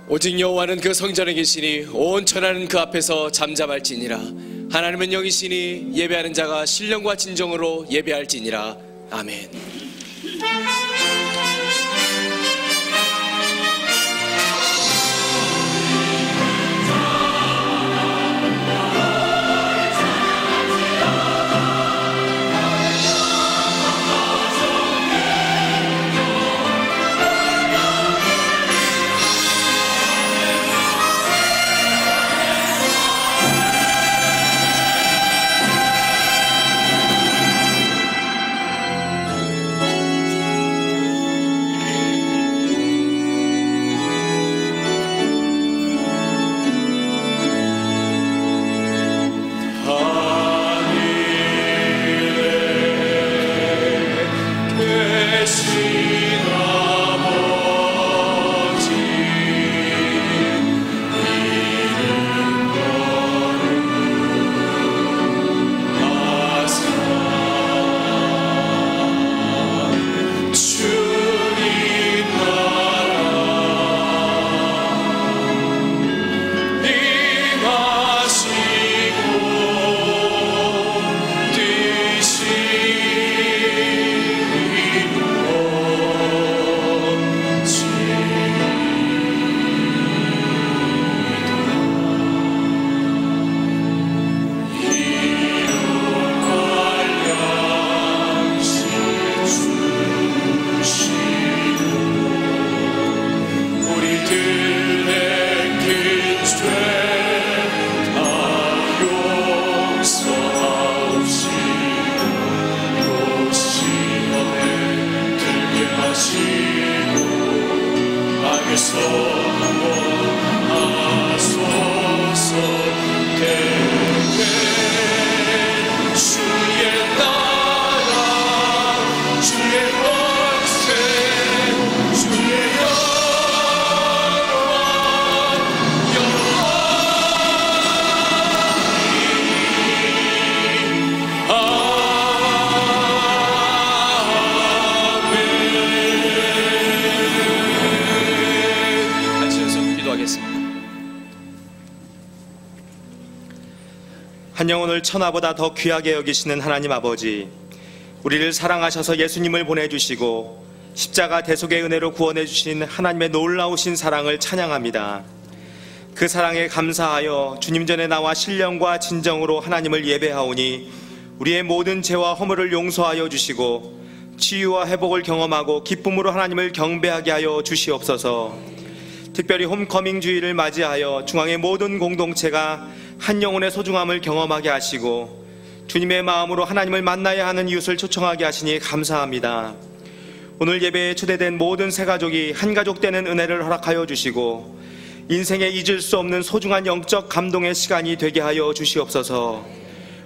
오직 여호와는 그 성전에 계시니 온 천하는 그 앞에서 잠잠할지니라. 하나님은 여기시니 예배하는 자가 신령과 진정으로 예배할지니라. 아멘. 한 영혼을 천하보다 더 귀하게 여기시는 하나님 아버지, 우리를 사랑하셔서 예수님을 보내주시고 십자가 대속의 은혜로 구원해 주신 하나님의 놀라우신 사랑을 찬양합니다. 그 사랑에 감사하여 주님 전에 나와 신령과 진정으로 하나님을 예배하오니 우리의 모든 죄와 허물을 용서하여 주시고 치유와 회복을 경험하고 기쁨으로 하나님을 경배하게 하여 주시옵소서. 특별히 홈커밍 주일을 맞이하여 중앙의 모든 공동체가 한 영혼의 소중함을 경험하게 하시고 주님의 마음으로 하나님을 만나야 하는 이웃을 초청하게 하시니 감사합니다. 오늘 예배에 초대된 모든 새가족이 한 가족 되는 은혜를 허락하여 주시고 인생에 잊을 수 없는 소중한 영적 감동의 시간이 되게 하여 주시옵소서.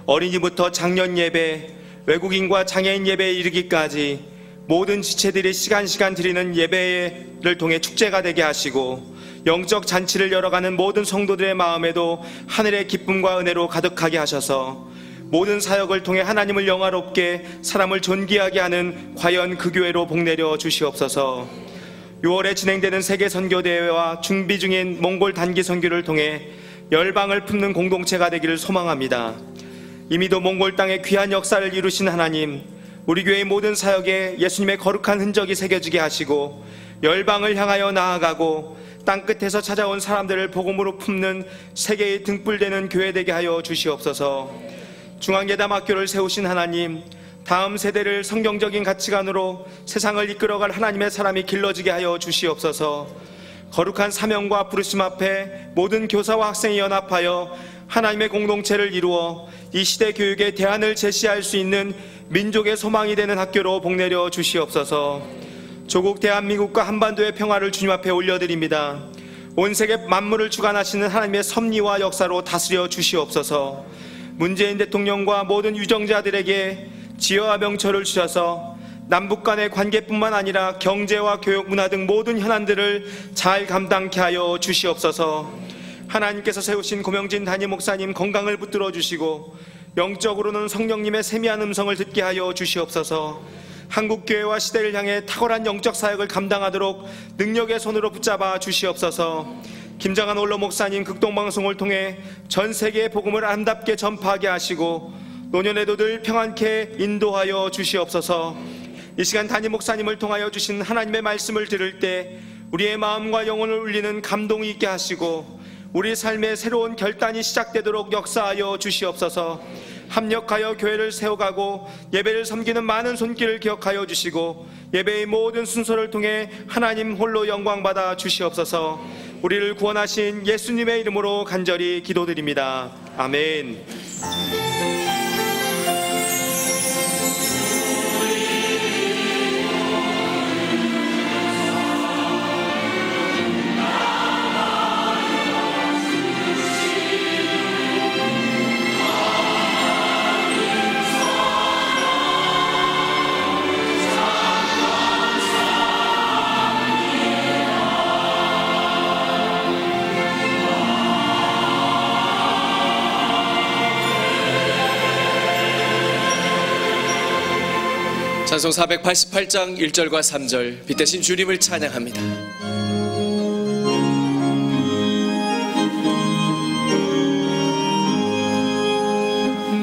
어린이부터 장년 예배, 외국인과 장애인 예배에 이르기까지 모든 지체들이 시간 드리는 예배를 통해 축제가 되게 하시고 영적 잔치를 열어가는 모든 성도들의 마음에도 하늘의 기쁨과 은혜로 가득하게 하셔서 모든 사역을 통해 하나님을 영화롭게 사람을 존귀하게 하는 과연 그 교회로 복내려 주시옵소서. 6월에 진행되는 세계선교대회와 준비 중인 몽골 단기 선교를 통해 열방을 품는 공동체가 되기를 소망합니다. 이미도 몽골 땅에 귀한 역사를 이루신 하나님, 우리 교회의 모든 사역에 예수님의 거룩한 흔적이 새겨지게 하시고 열방을 향하여 나아가고 땅끝에서 찾아온 사람들을 복음으로 품는 세계의 등불되는 교회 되게 하여 주시옵소서. 중앙예담학교를 세우신 하나님, 다음 세대를 성경적인 가치관으로 세상을 이끌어갈 하나님의 사람이 길러지게 하여 주시옵소서. 거룩한 사명과 부르심 앞에 모든 교사와 학생이 연합하여 하나님의 공동체를 이루어 이 시대 교육의 대안을 제시할 수 있는 민족의 소망이 되는 학교로 복내려 주시옵소서. 조국 대한민국과 한반도의 평화를 주님 앞에 올려드립니다. 온 세계 만물을 주관하시는 하나님의 섭리와 역사로 다스려 주시옵소서. 문재인 대통령과 모든 유정자들에게 지혜와 명철을 주셔서 남북 간의 관계뿐만 아니라 경제와 교육, 문화 등 모든 현안들을 잘 감당케 하여 주시옵소서. 하나님께서 세우신 고명진 담임 목사님 건강을 붙들어 주시고 영적으로는 성령님의 세미한 음성을 듣게 하여 주시옵소서. 한국교회와 시대를 향해 탁월한 영적 사역을 감당하도록 능력의 손으로 붙잡아 주시옵소서. 김정한 원로 목사님 극동방송을 통해 전 세계의 복음을 아름답게 전파하게 하시고 노년에도 늘 평안케 인도하여 주시옵소서. 이 시간 담임 목사님을 통하여 주신 하나님의 말씀을 들을 때 우리의 마음과 영혼을 울리는 감동이 있게 하시고 우리 삶의 새로운 결단이 시작되도록 역사하여 주시옵소서. 합력하여 교회를 세워가고 예배를 섬기는 많은 손길을 기억하여 주시고 예배의 모든 순서를 통해 하나님 홀로 영광받아 주시옵소서. 우리를 구원하신 예수님의 이름으로 간절히 기도드립니다. 아멘. 찬송 488장 1절과 3절 빛대신 주님을 찬양합니다.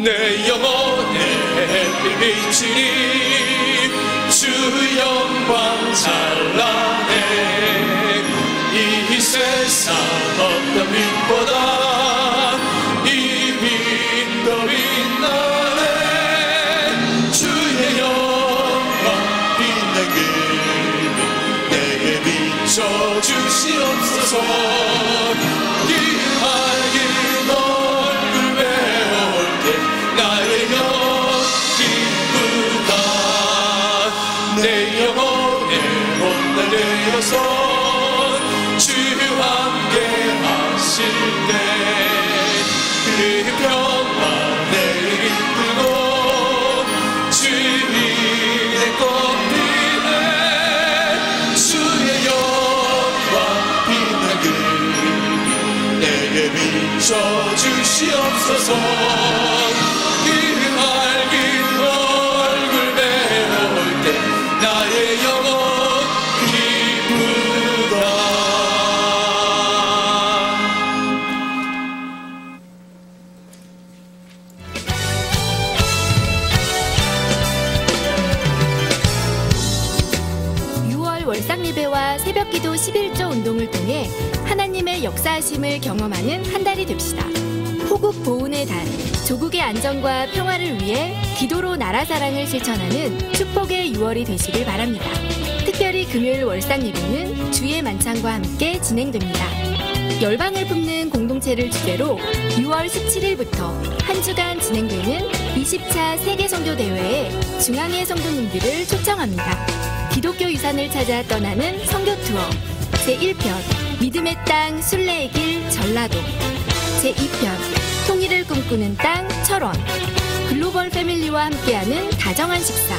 내 영혼에 비치니 주 영광 찬란해 이 세상 어떤 빛보다 이 빛 더 빛나네 주의 영광 빛난 길 내게 비춰주시옵소서. 이 밝은 얼굴 배울 때 나의 영 기쁘다. 내 영혼에 온날 되어서 주 함께 하실 때 그 평화 내게 이끌고 주님의 꽃피네 주의 영광 빛난 길 내게 비춰주시옵소서. 그 밝은 얼굴 배울 때 나의 영혼 기쁘다. 월상예배와 새벽기도 11조 운동을 통해 하나님의 역사하심을 경험하는 한 달이 됩시다. 호국 보훈의 달, 조국의 안정과 평화를 위해 기도로 나라 사랑을 실천하는 축복의 6월이 되시길 바랍니다. 특별히 금요일 월상예배는 주의 만찬과 함께 진행됩니다. 열방을 품는 공동체를 주제로 6월 17일부터 한 주간 진행되는 20차 세계선교대회에 중앙의 성도님들을 초청합니다. 기독교 유산을 찾아 떠나는 선교 투어 제1편 믿음의 땅 순례의 길 전라도, 제2편 통일을 꿈꾸는 땅 철원, 글로벌 패밀리와 함께하는 다정한 식사,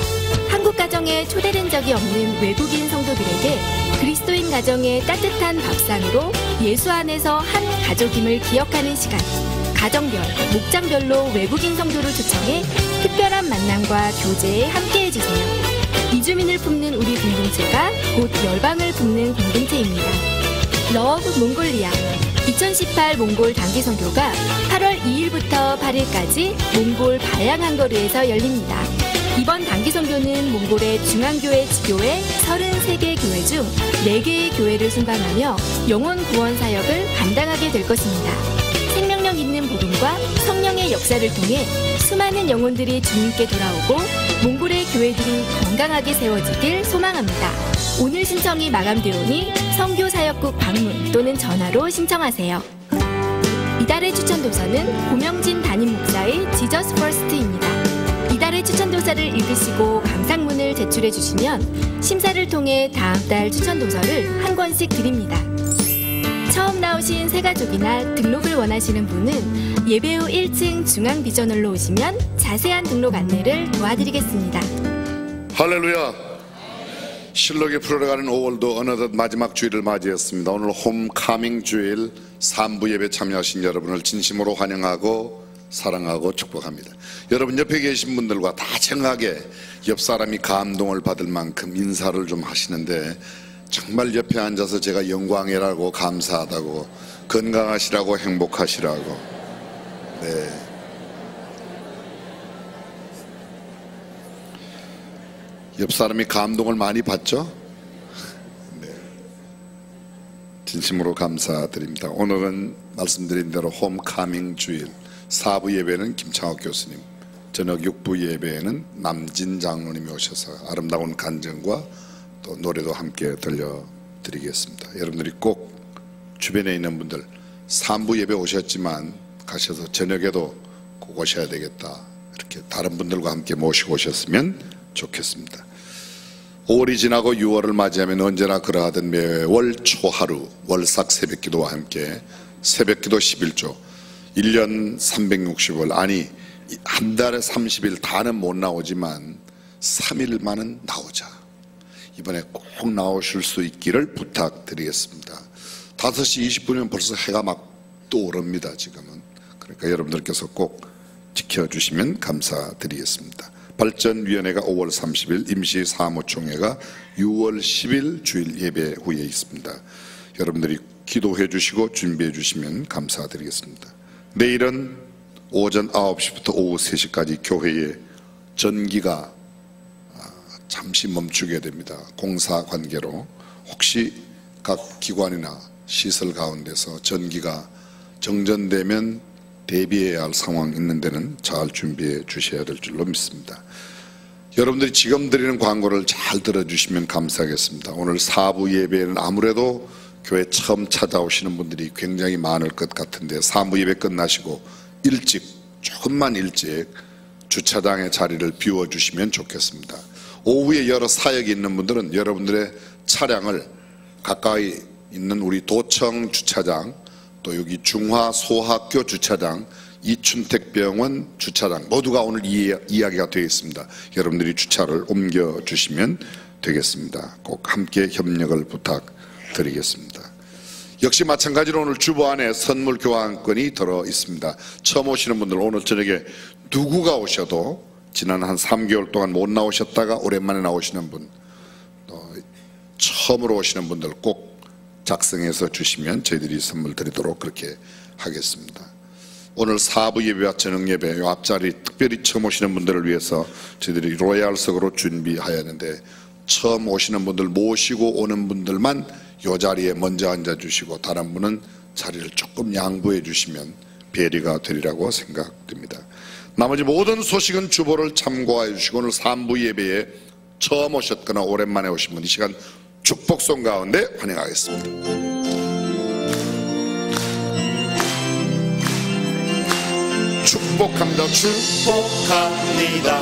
한국 가정에 초대된 적이 없는 외국인 성도들에게 그리스도인 가정의 따뜻한 밥상으로 예수 안에서 한 가족임을 기억하는 시간, 가정별, 목장별로 외국인 성도를 초청해 특별한 만남과 교제에 함께해주세요. 이주민을 품는 우리 공동체가 곧 열방을 품는 공동체입니다. 러브 몽골리아 2018 몽골 단기 선교가 8월 2일부터 8일까지 몽골 바양한 거리에서 열립니다. 이번 단기 선교는 몽골의 중앙교회 지교회 33개 교회 중 4개의 교회를 순방하며 영혼 구원 사역을 감당하게 될 것입니다. 생명력 있는 복음과 성령의 역사를 통해 수많은 영혼들이 주님께 돌아오고 몽골의 교회들이 건강하게 세워지길 소망합니다. 오늘 신청이 마감되오니 선교사역국 방문 또는 전화로 신청하세요. 이달의 추천도서는 고명진 담임 목사의 지저스 퍼스트입니다. 이달의 추천도서를 읽으시고 감상문을 제출해 주시면 심사를 통해 다음 달 추천도서를 한 권씩 드립니다. 처음 나오신 새가족이나 등록을 원하시는 분은 예배 후 1층 중앙비전홀로 오시면 자세한 등록 안내를 도와드리겠습니다. 할렐루야. 실록이 풀어가는 5월도 어느덧 마지막 주일을 맞이했습니다. 오늘 홈카밍 주일 3부 예배 참여하신 여러분을 진심으로 환영하고 사랑하고 축복합니다. 여러분 옆에 계신 분들과 다정하게 옆 사람이 감동을 받을 만큼 인사를 좀 하시는데 정말 옆에 앉아서 제가 영광이라고 감사하다고 건강하시라고 행복하시라고 네. 옆 사람이 감동을 많이 받죠? 네. 진심으로 감사드립니다. 오늘은 말씀드린 대로 홈카밍 주일 4부 예배는 김창옥 교수님, 저녁 6부 예배에는 남진 장로님이 오셔서 아름다운 간증과 또 노래도 함께 들려드리겠습니다. 여러분들이 꼭 주변에 있는 분들 3부 예배 오셨지만 가셔서 저녁에도 꼭 오셔야 되겠다, 이렇게 다른 분들과 함께 모시고 오셨으면 좋겠습니다. 5월이 지나고 6월을 맞이하면 언제나 그러하던 매월 초하루 월삭 새벽기도와 함께 새벽기도 11조 1년 360일 아니 한 달에 30일 다는 못 나오지만 3일만은 나오자. 이번에 꼭 나오실 수 있기를 부탁드리겠습니다. 5시 20분이면 벌써 해가 막 떠오릅니다. 지금은. 그러니까 여러분들께서 꼭 지켜주시면 감사드리겠습니다. 발전위원회가 5월 30일, 임시사무총회가 6월 10일 주일 예배 후에 있습니다. 여러분들이 기도해 주시고 준비해 주시면 감사드리겠습니다. 내일은 오전 9시부터 오후 3시까지 교회에 전기가 잠시 멈추게 됩니다. 공사 관계로 혹시 각 기관이나 시설 가운데서 전기가 정전되면 대비해야 할 상황이 있는 데는 잘 준비해 주셔야 될 줄로 믿습니다. 여러분들이 지금 드리는 광고를 잘 들어주시면 감사하겠습니다. 오늘 4부 예배에는 아무래도 교회 처음 찾아오시는 분들이 굉장히 많을 것 같은데 3부 예배 끝나시고 일찍, 조금만 일찍 주차장의 자리를 비워주시면 좋겠습니다. 오후에 여러 사역이 있는 분들은 여러분들의 차량을 가까이 있는 우리 도청 주차장, 또 여기 중화소학교 주차장, 이춘택병원 주차장 모두가 오늘 이야기가 되어 있습니다. 여러분들이 주차를 옮겨주시면 되겠습니다. 꼭 함께 협력을 부탁드리겠습니다. 역시 마찬가지로 오늘 주보 안에 선물 교환권이 들어 있습니다. 처음 오시는 분들 오늘 저녁에 누구가 오셔도 지난 한 3개월 동안 못 나오셨다가 오랜만에 나오시는 분, 또 처음으로 오시는 분들 꼭 작성해서 주시면 저희들이 선물 드리도록 그렇게 하겠습니다. 오늘 4부 예배와 저녁 예배 요 앞자리 특별히 처음 오시는 분들을 위해서 저희들이 로얄석으로 준비해야 하는데 처음 오시는 분들 모시고 오는 분들만 요 자리에 먼저 앉아주시고 다른 분은 자리를 조금 양보해 주시면 배려가 되리라고 생각됩니다. 나머지 모든 소식은 주보를 참고해 주시고 오늘 3부 예배에 처음 오셨거나 오랜만에 오신 분 이 시간 축복송 가운데 환영하겠습니다. 축복합니다. 축복합니다.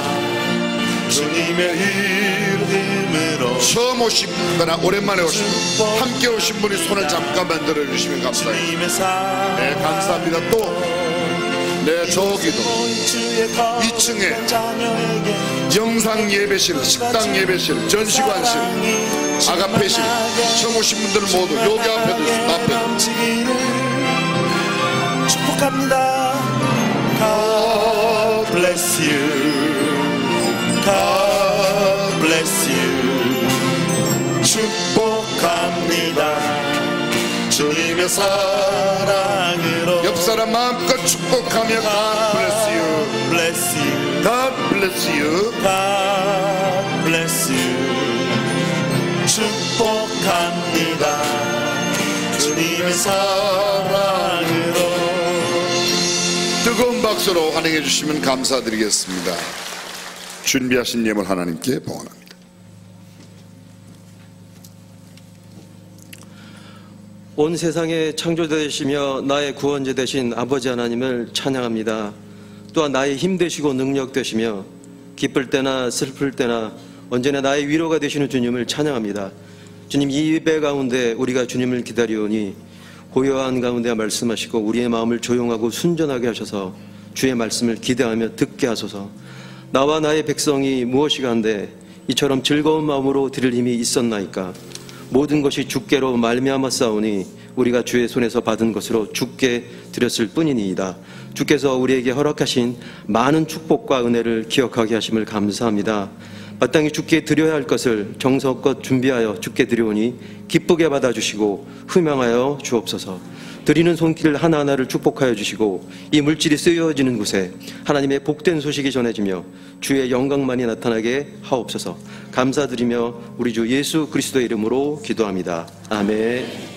주님의 이름으로 처음 오시거나 오랜만에 오신 분, 함께 오신 분이 손을 잠깐만 들어주시면 감사합니다. 네, 감사합니다. 또 네, 저기도 2층에 영상 예배실, 식당 예배실, 전시관실, 아가페실 처음 오신 분들 모두 여기 앞에도 있습니다. 앞에도 축복합니다. God bless you. God bless you. 축복합니다. 주님의 사랑으로 옆 사람 마음껏 축복하며 God bless you. bless you. God bless you. God bless you. 축복합니다. 주님의 사랑으로 뜨거운 박수로 환영해 주시면 감사드리겠습니다. 준비하신 예물 하나님께 봉헌합니다. 온 세상의 창조자 되시며 나의 구원자 되신 아버지 하나님을 찬양합니다. 또한 나의 힘 되시고 능력 되시며 기쁠 때나 슬플 때나 언제나 나의 위로가 되시는 주님을 찬양합니다. 주님, 이 예배 가운데 우리가 주님을 기다리오니 고요한 가운데 말씀하시고 우리의 마음을 조용하고 순전하게 하셔서 주의 말씀을 기대하며 듣게 하소서. 나와 나의 백성이 무엇이간데 이처럼 즐거운 마음으로 들을 힘이 있었나이까. 모든 것이 주께로 말미암았사오니 우리가 주의 손에서 받은 것으로 주께 드렸을 뿐이니이다. 주께서 우리에게 허락하신 많은 축복과 은혜를 기억하게 하심을 감사합니다. 마땅히 주께 드려야 할 것을 정성껏 준비하여 주께 드려오니 기쁘게 받아주시고 흠양하여 주옵소서. 드리는 손길 하나하나를 축복하여 주시고 이 물질이 쓰여지는 곳에 하나님의 복된 소식이 전해지며 주의 영광만이 나타나게 하옵소서. 감사드리며 우리 주 예수 그리스도의 이름으로 기도합니다. 아멘.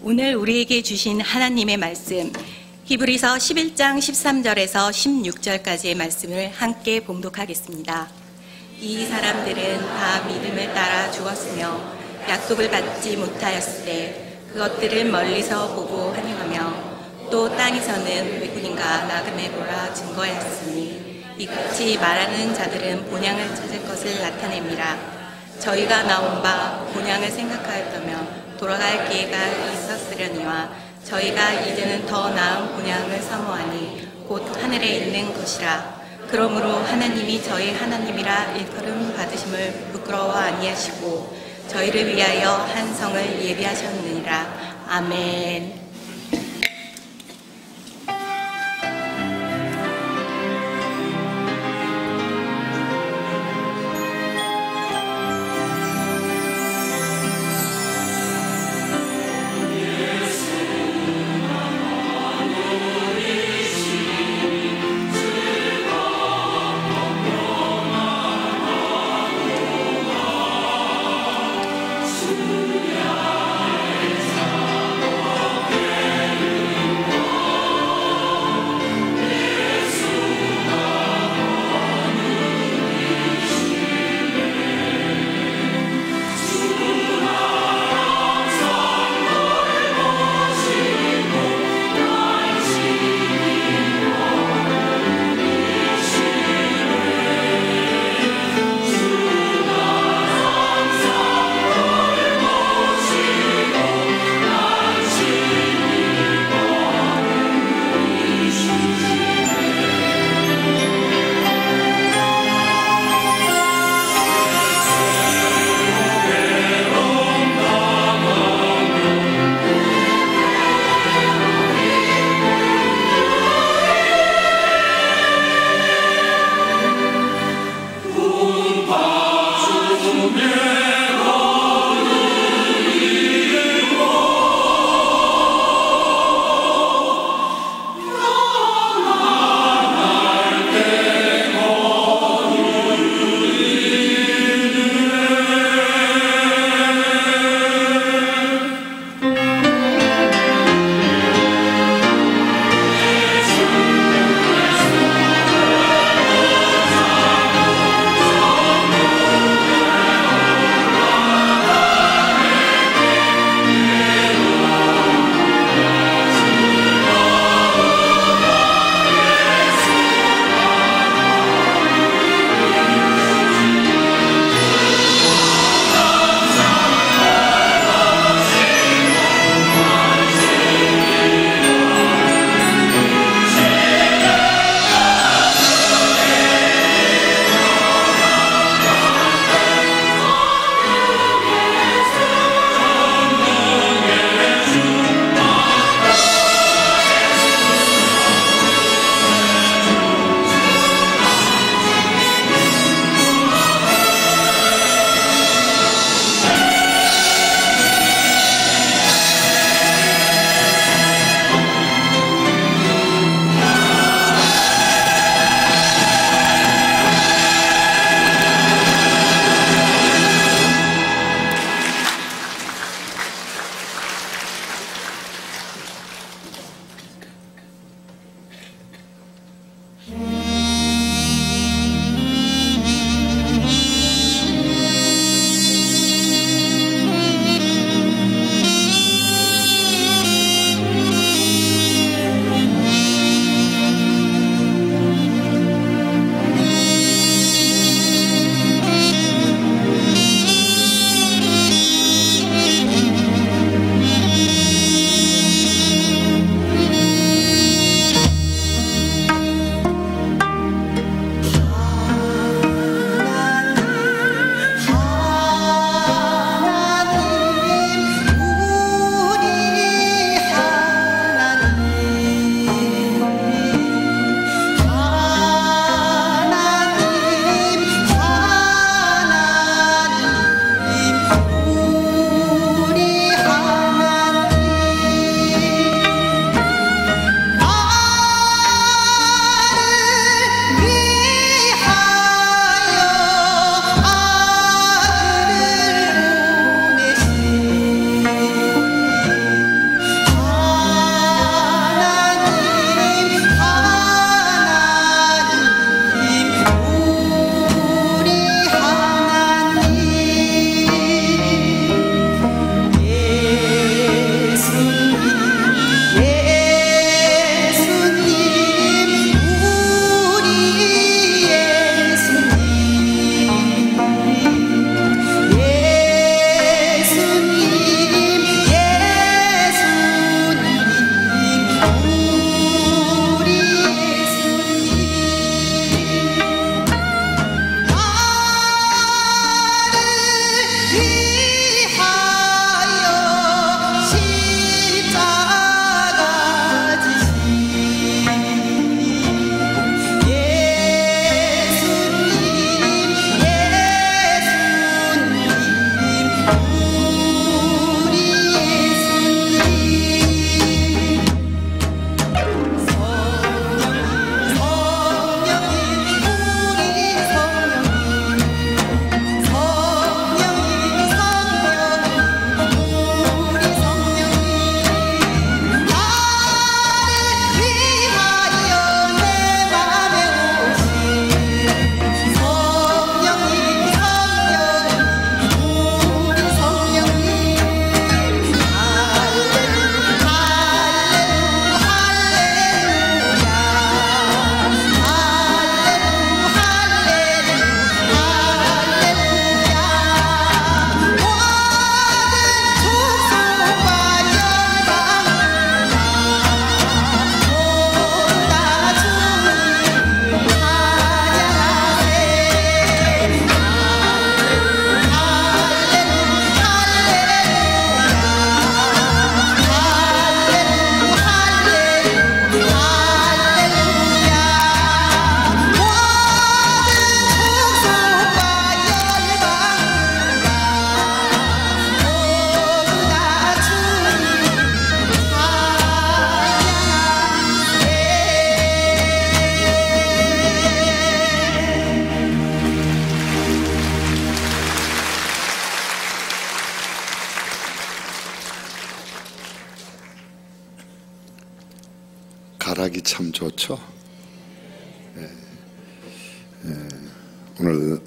오늘 우리에게 주신 하나님의 말씀, 히브리서 11장 13절에서 16절까지의 말씀을 함께 봉독하겠습니다. 이 사람들은 다 믿음을 따라 죽었으며 약속을 받지 못하였을 때 그것들을 멀리서 보고 환영하며 또 땅에서는 외국인과 나그네 보라 증거하였으니 이같이 말하는 자들은 본향을 찾을 것을 나타냅니다. 저희가 나온 바 본향을 생각하였다며 돌아갈 기회가 있었으려니와 저희가 이제는 더 나은 본향을 사모하니 곧 하늘에 있는 것이라. 그러므로 하나님이 저희 하나님이라 일컬음 받으심을 부끄러워 아니하시고 저희를 위하여 한 성을 예비하셨느니라. 아멘. 말하기 참 좋죠. 오늘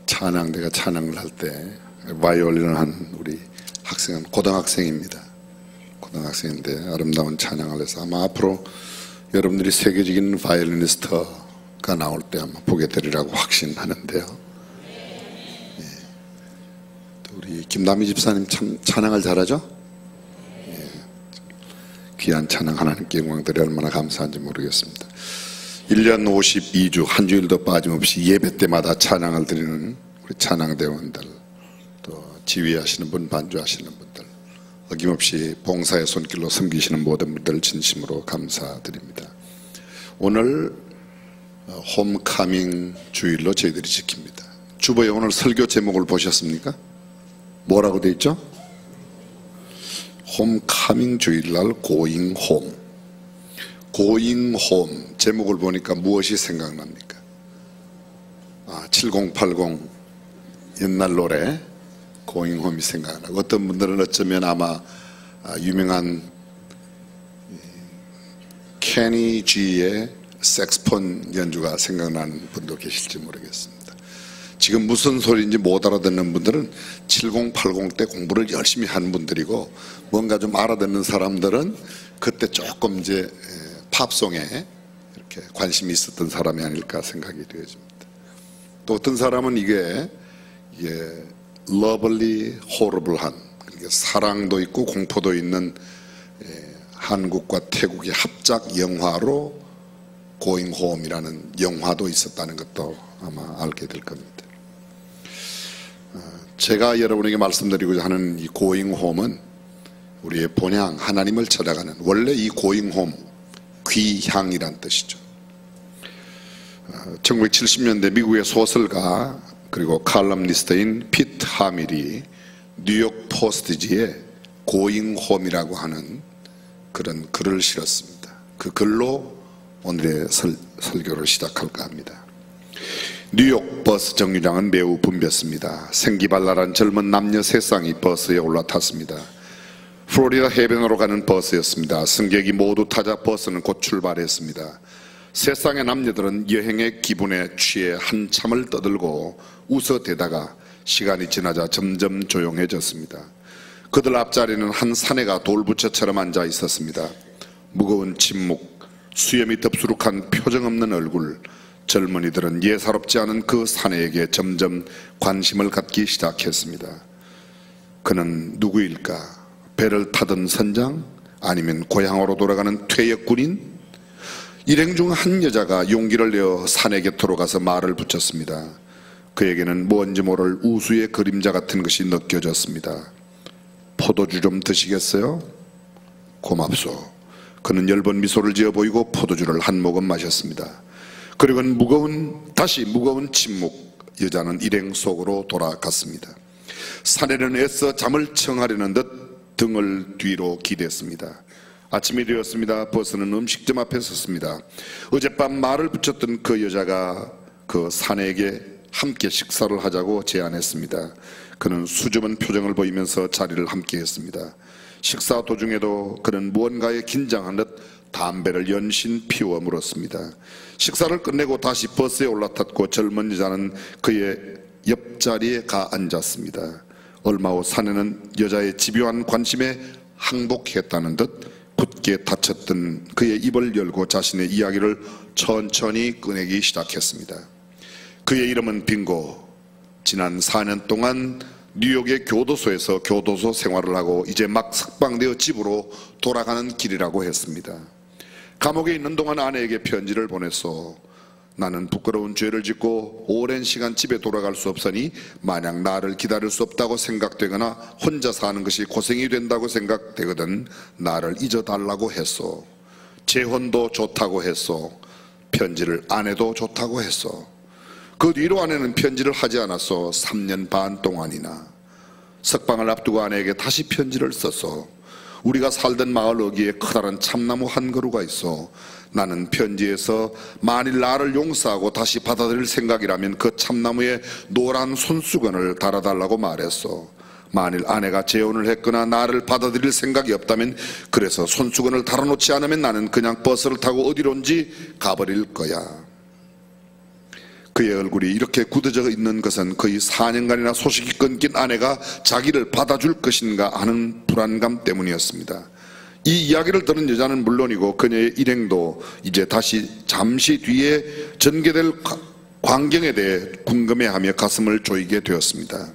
찬양대가 찬양을 할 때 바이올린을 한 우리 학생은 고등학생입니다. 고등학생인데 아름다운 찬양을 해서 아마 앞으로 여러분들이 세계적인 바이올리니스트가 나올 때 아마 보게 되리라고 확신하는데요. 또 우리 김남희 집사님 참 찬양을 잘하죠? 귀한 찬양 하나님께 영광드려 얼마나 감사한지 모르겠습니다. 1년 52주 한 주일도 빠짐없이 예배 때마다 찬양을 드리는 우리 찬양대원들, 또 지휘하시는 분, 반주하시는 분들, 어김없이 봉사의 손길로 섬기시는 모든 분들 진심으로 감사드립니다. 오늘 홈카밍 주일로 저희들이 지킵니다. 주보에 오늘 설교 제목을 보셨습니까? 뭐라고 되어 있죠? 홈카밍 주일날 고잉 홈. 고잉 홈 제목을 보니까 무엇이 생각납니까? 7080 옛날 노래 고잉 홈이 생각나고, 어떤 분들은 어쩌면 아마 유명한 케니 G의 색스폰 연주가 생각나는 분도 계실지 모르겠습니다. 지금 무슨 소리인지 못 알아듣는 분들은 7080 때 공부를 열심히 한 분들이고, 뭔가 좀 알아듣는 사람들은 그때 조금 이제 팝송에 이렇게 관심이 있었던 사람이 아닐까 생각이 되어집니다. 또 어떤 사람은 이게 러블리 호러블한, 그러니까 사랑도 있고 공포도 있는 한국과 태국의 합작 영화로 고잉 홈이라는 영화도 있었다는 것도 아마 알게 될 겁니다. 제가 여러분에게 말씀드리고자 하는 이 고잉 홈은 우리의 본향 하나님을 찾아가는, 원래 이 고잉 홈 귀향이란 뜻이죠. 1970년대 미국의 소설가 그리고 칼럼니스트인 피트 하밀이 뉴욕 포스트지에 고잉 홈이라고 하는 그런 글을 실었습니다. 그 글로 오늘의 설교를 시작할까 합니다. 뉴욕 버스 정류장은 매우 붐볐습니다. 생기발랄한 젊은 남녀 세상이 버스에 올라탔습니다. 플로리다 해변으로 가는 버스였습니다. 승객이 모두 타자 버스는 곧 출발했습니다. 세상의 남녀들은 여행의 기분에 취해 한참을 떠들고 웃어대다가 시간이 지나자 점점 조용해졌습니다. 그들 앞자리는 한 사내가 돌부처처럼 앉아 있었습니다. 무거운 침묵, 수염이 덥수룩한 표정 없는 얼굴. 젊은이들은 예사롭지 않은 그 사내에게 점점 관심을 갖기 시작했습니다. 그는 누구일까? 배를 타던 선장? 아니면 고향으로 돌아가는 퇴역 군인? 일행 중 한 여자가 용기를 내어 사내 곁으로 가서 말을 붙였습니다. 그에게는 뭔지 모를 우수의 그림자 같은 것이 느껴졌습니다. 포도주 좀 드시겠어요? 고맙소. 그는 엷은 미소를 지어 보이고 포도주를 한 모금 마셨습니다. 그리고는 다시 무거운 침묵. 여자는 일행 속으로 돌아갔습니다. 사내는 애써 잠을 청하려는 듯 등을 뒤로 기댔습니다. 아침이 되었습니다. 버스는 음식점 앞에 섰습니다. 어젯밤 말을 붙였던 그 여자가 그 사내에게 함께 식사를 하자고 제안했습니다. 그는 수줍은 표정을 보이면서 자리를 함께 했습니다. 식사 도중에도 그는 무언가에 긴장한 듯 담배를 연신 피워 물었습니다. 식사를 끝내고 다시 버스에 올라탔고 젊은 여자는 그의 옆자리에 가 앉았습니다. 얼마 후 사내는 여자의 집요한 관심에 항복했다는 듯 굳게 닫혔던 그의 입을 열고 자신의 이야기를 천천히 꺼내기 시작했습니다. 그의 이름은 빙고. 지난 4년 동안 뉴욕의 교도소에서 교도소 생활을 하고 이제 막 석방되어 집으로 돌아가는 길이라고 했습니다. 감옥에 있는 동안 아내에게 편지를 보냈소. 나는 부끄러운 죄를 짓고 오랜 시간 집에 돌아갈 수 없으니 만약 나를 기다릴 수 없다고 생각되거나 혼자 사는 것이 고생이 된다고 생각되거든 나를 잊어달라고 했소. 재혼도 좋다고 했소. 편지를 안 해도 좋다고 했소. 그 뒤로 아내는 편지를 하지 않았소. 3년 반 동안이나. 석방을 앞두고 아내에게 다시 편지를 썼소. 우리가 살던 마을 어귀에 커다란 참나무 한 그루가 있어. 나는 편지에서 만일 나를 용서하고 다시 받아들일 생각이라면 그 참나무에 노란 손수건을 달아달라고 말했어. 만일 아내가 재혼을 했거나 나를 받아들일 생각이 없다면 그래서 손수건을 달아놓지 않으면 나는 그냥 버스를 타고 어디론지 가버릴 거야. 그의 얼굴이 이렇게 굳어져 있는 것은 거의 4년간이나 소식이 끊긴 아내가 자기를 받아줄 것인가 하는 불안감 때문이었습니다. 이 이야기를 들은 여자는 물론이고 그녀의 일행도 이제 다시 잠시 뒤에 전개될 광경에 대해 궁금해하며 가슴을 조이게 되었습니다.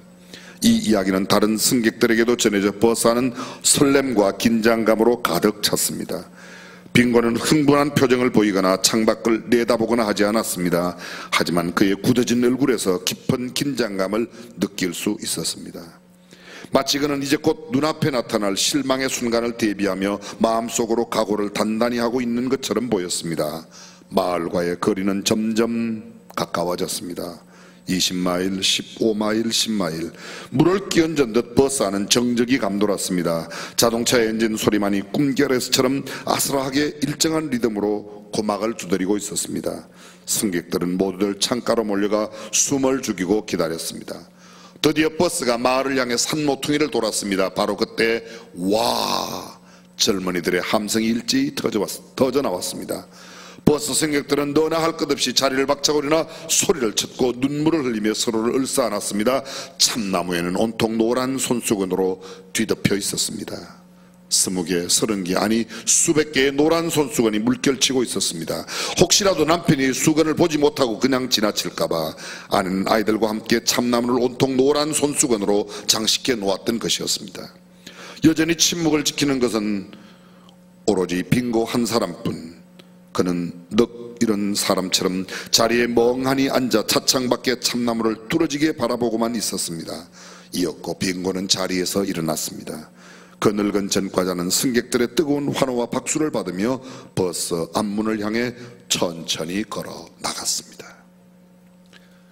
이 이야기는 다른 승객들에게도 전해져 버스안은 설렘과 긴장감으로 가득 찼습니다. 빙고는 흥분한 표정을 보이거나 창밖을 내다보거나 하지 않았습니다. 하지만 그의 굳어진 얼굴에서 깊은 긴장감을 느낄 수 있었습니다. 마치 그는 이제 곧 눈앞에 나타날 실망의 순간을 대비하며 마음속으로 각오를 단단히 하고 있는 것처럼 보였습니다. 마을과의 거리는 점점 가까워졌습니다. 20마일, 15마일, 10마일. 물을 끼얹은 듯 버스 안은 정적이 감돌았습니다. 자동차 엔진 소리만이 꿈결에서처럼 아슬하게 일정한 리듬으로 고막을 두드리고 있었습니다. 승객들은 모두들 창가로 몰려가 숨을 죽이고 기다렸습니다. 드디어 버스가 마을을 향해 산 모퉁이를 돌았습니다. 바로 그때 와! 젊은이들의 함성이 일제히 터져 나왔습니다. 버스 승객들은 너나 할 것 없이 자리를 박차고리나 소리를 쳤고 눈물을 흘리며 서로를 얼싸안았습니다. 참나무에는 온통 노란 손수건으로 뒤덮여 있었습니다. 20개, 30개, 아니 수백 개의 노란 손수건이 물결치고 있었습니다. 혹시라도 남편이 수건을 보지 못하고 그냥 지나칠까봐 아내는 아이들과 함께 참나무를 온통 노란 손수건으로 장식해 놓았던 것이었습니다. 여전히 침묵을 지키는 것은 오로지 빙고 한 사람뿐. 그는 넋 잃은 사람처럼 자리에 멍하니 앉아 차창 밖에 참나무를 뚫어지게 바라보고만 있었습니다. 이었고 빙고는 자리에서 일어났습니다. 그 늙은 전과자는 승객들의 뜨거운 환호와 박수를 받으며 버스 앞문을 향해 천천히 걸어 나갔습니다.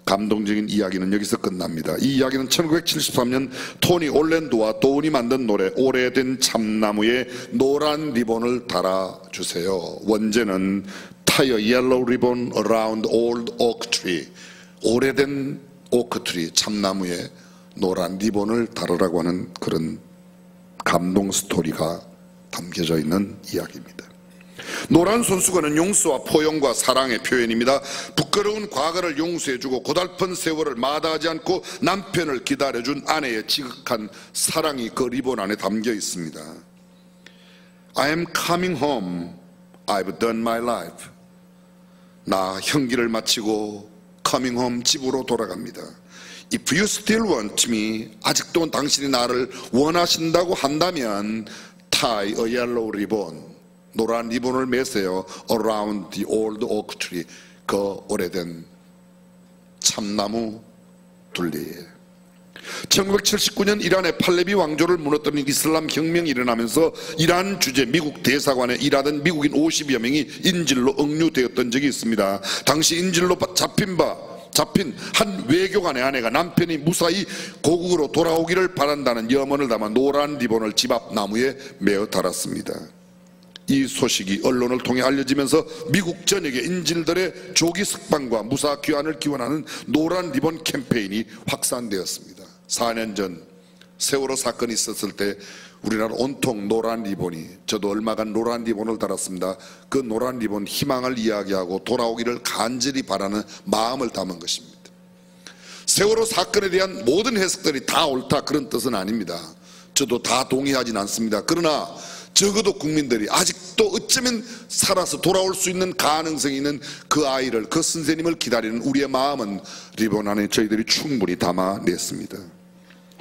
감동적인 이야기는 여기서 끝납니다. 이 이야기는 1973년 토니 올랜도와 도운이 만든 노래 오래된 참나무에 노란 리본을 달아주세요. 원제는 Tie a yellow ribbon around old oak tree. 오래된 오크트리 참나무에 노란 리본을 달으라고 하는 그런 감동 스토리가 담겨져 있는 이야기입니다. 노란 손수건은 용서와 포용과 사랑의 표현입니다. 부끄러운 과거를 용서해주고 고달픈 세월을 마다하지 않고 남편을 기다려준 아내의 지극한 사랑이 그 리본 안에 담겨 있습니다. I am coming home. I've done my life. 나 형기를 마치고 coming home 집으로 돌아갑니다. If you still want me, 아직도 당신이 나를 원하신다고 한다면 tie a yellow ribbon. 노란 리본을 매세요. Around the old oak tree. 그 오래된 참나무 둘레에. 1979년 이란의 팔레비 왕조를 무너뜨린 이슬람 혁명이 일어나면서 이란 주재 미국 대사관에 일하던 미국인 50여 명이 인질로 억류되었던 적이 있습니다. 당시 인질로 잡힌 한 외교관의 아내가 남편이 무사히 고국으로 돌아오기를 바란다는 염원을 담아 노란 리본을 집 앞 나무에 메어 달았습니다. 이 소식이 언론을 통해 알려지면서 미국 전역의 인질들의 조기 석방과 무사 귀환을 기원하는 노란 리본 캠페인이 확산되었습니다. 4년 전 세월호 사건이 있었을 때 우리나라 온통 노란 리본이, 저도 얼마간 노란 리본을 달았습니다. 그 노란 리본 희망을 이야기하고 돌아오기를 간절히 바라는 마음을 담은 것입니다. 세월호 사건에 대한 모든 해석들이 다 옳다 그런 뜻은 아닙니다. 저도 다 동의하진 않습니다. 그러나 적어도 국민들이 아직도 어쩌면 살아서 돌아올 수 있는 가능성이 있는 그 아이를, 그 선생님을 기다리는 우리의 마음은 리본 안에 저희들이 충분히 담아냈습니다.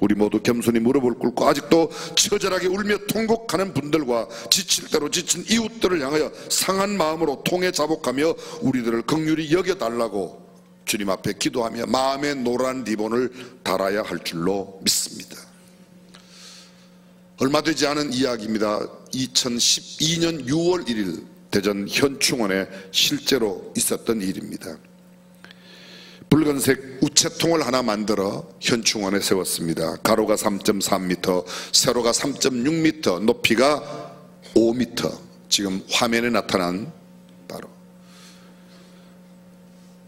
우리 모두 겸손히 무릎을 꿇고 아직도 처절하게 울며 통곡하는 분들과 지칠 대로 지친 이웃들을 향하여 상한 마음으로 통해 자복하며 우리들을 긍휼히 여겨달라고 주님 앞에 기도하며 마음의 노란 리본을 달아야 할 줄로 믿습니다. 얼마 되지 않은 이야기입니다. 2012년 6월 1일 대전 현충원에 실제로 있었던 일입니다. 붉은색 우체통을 하나 만들어 현충원에 세웠습니다. 가로가 3.3m, 세로가 3.6m, 높이가 5m. 지금 화면에 나타난 바로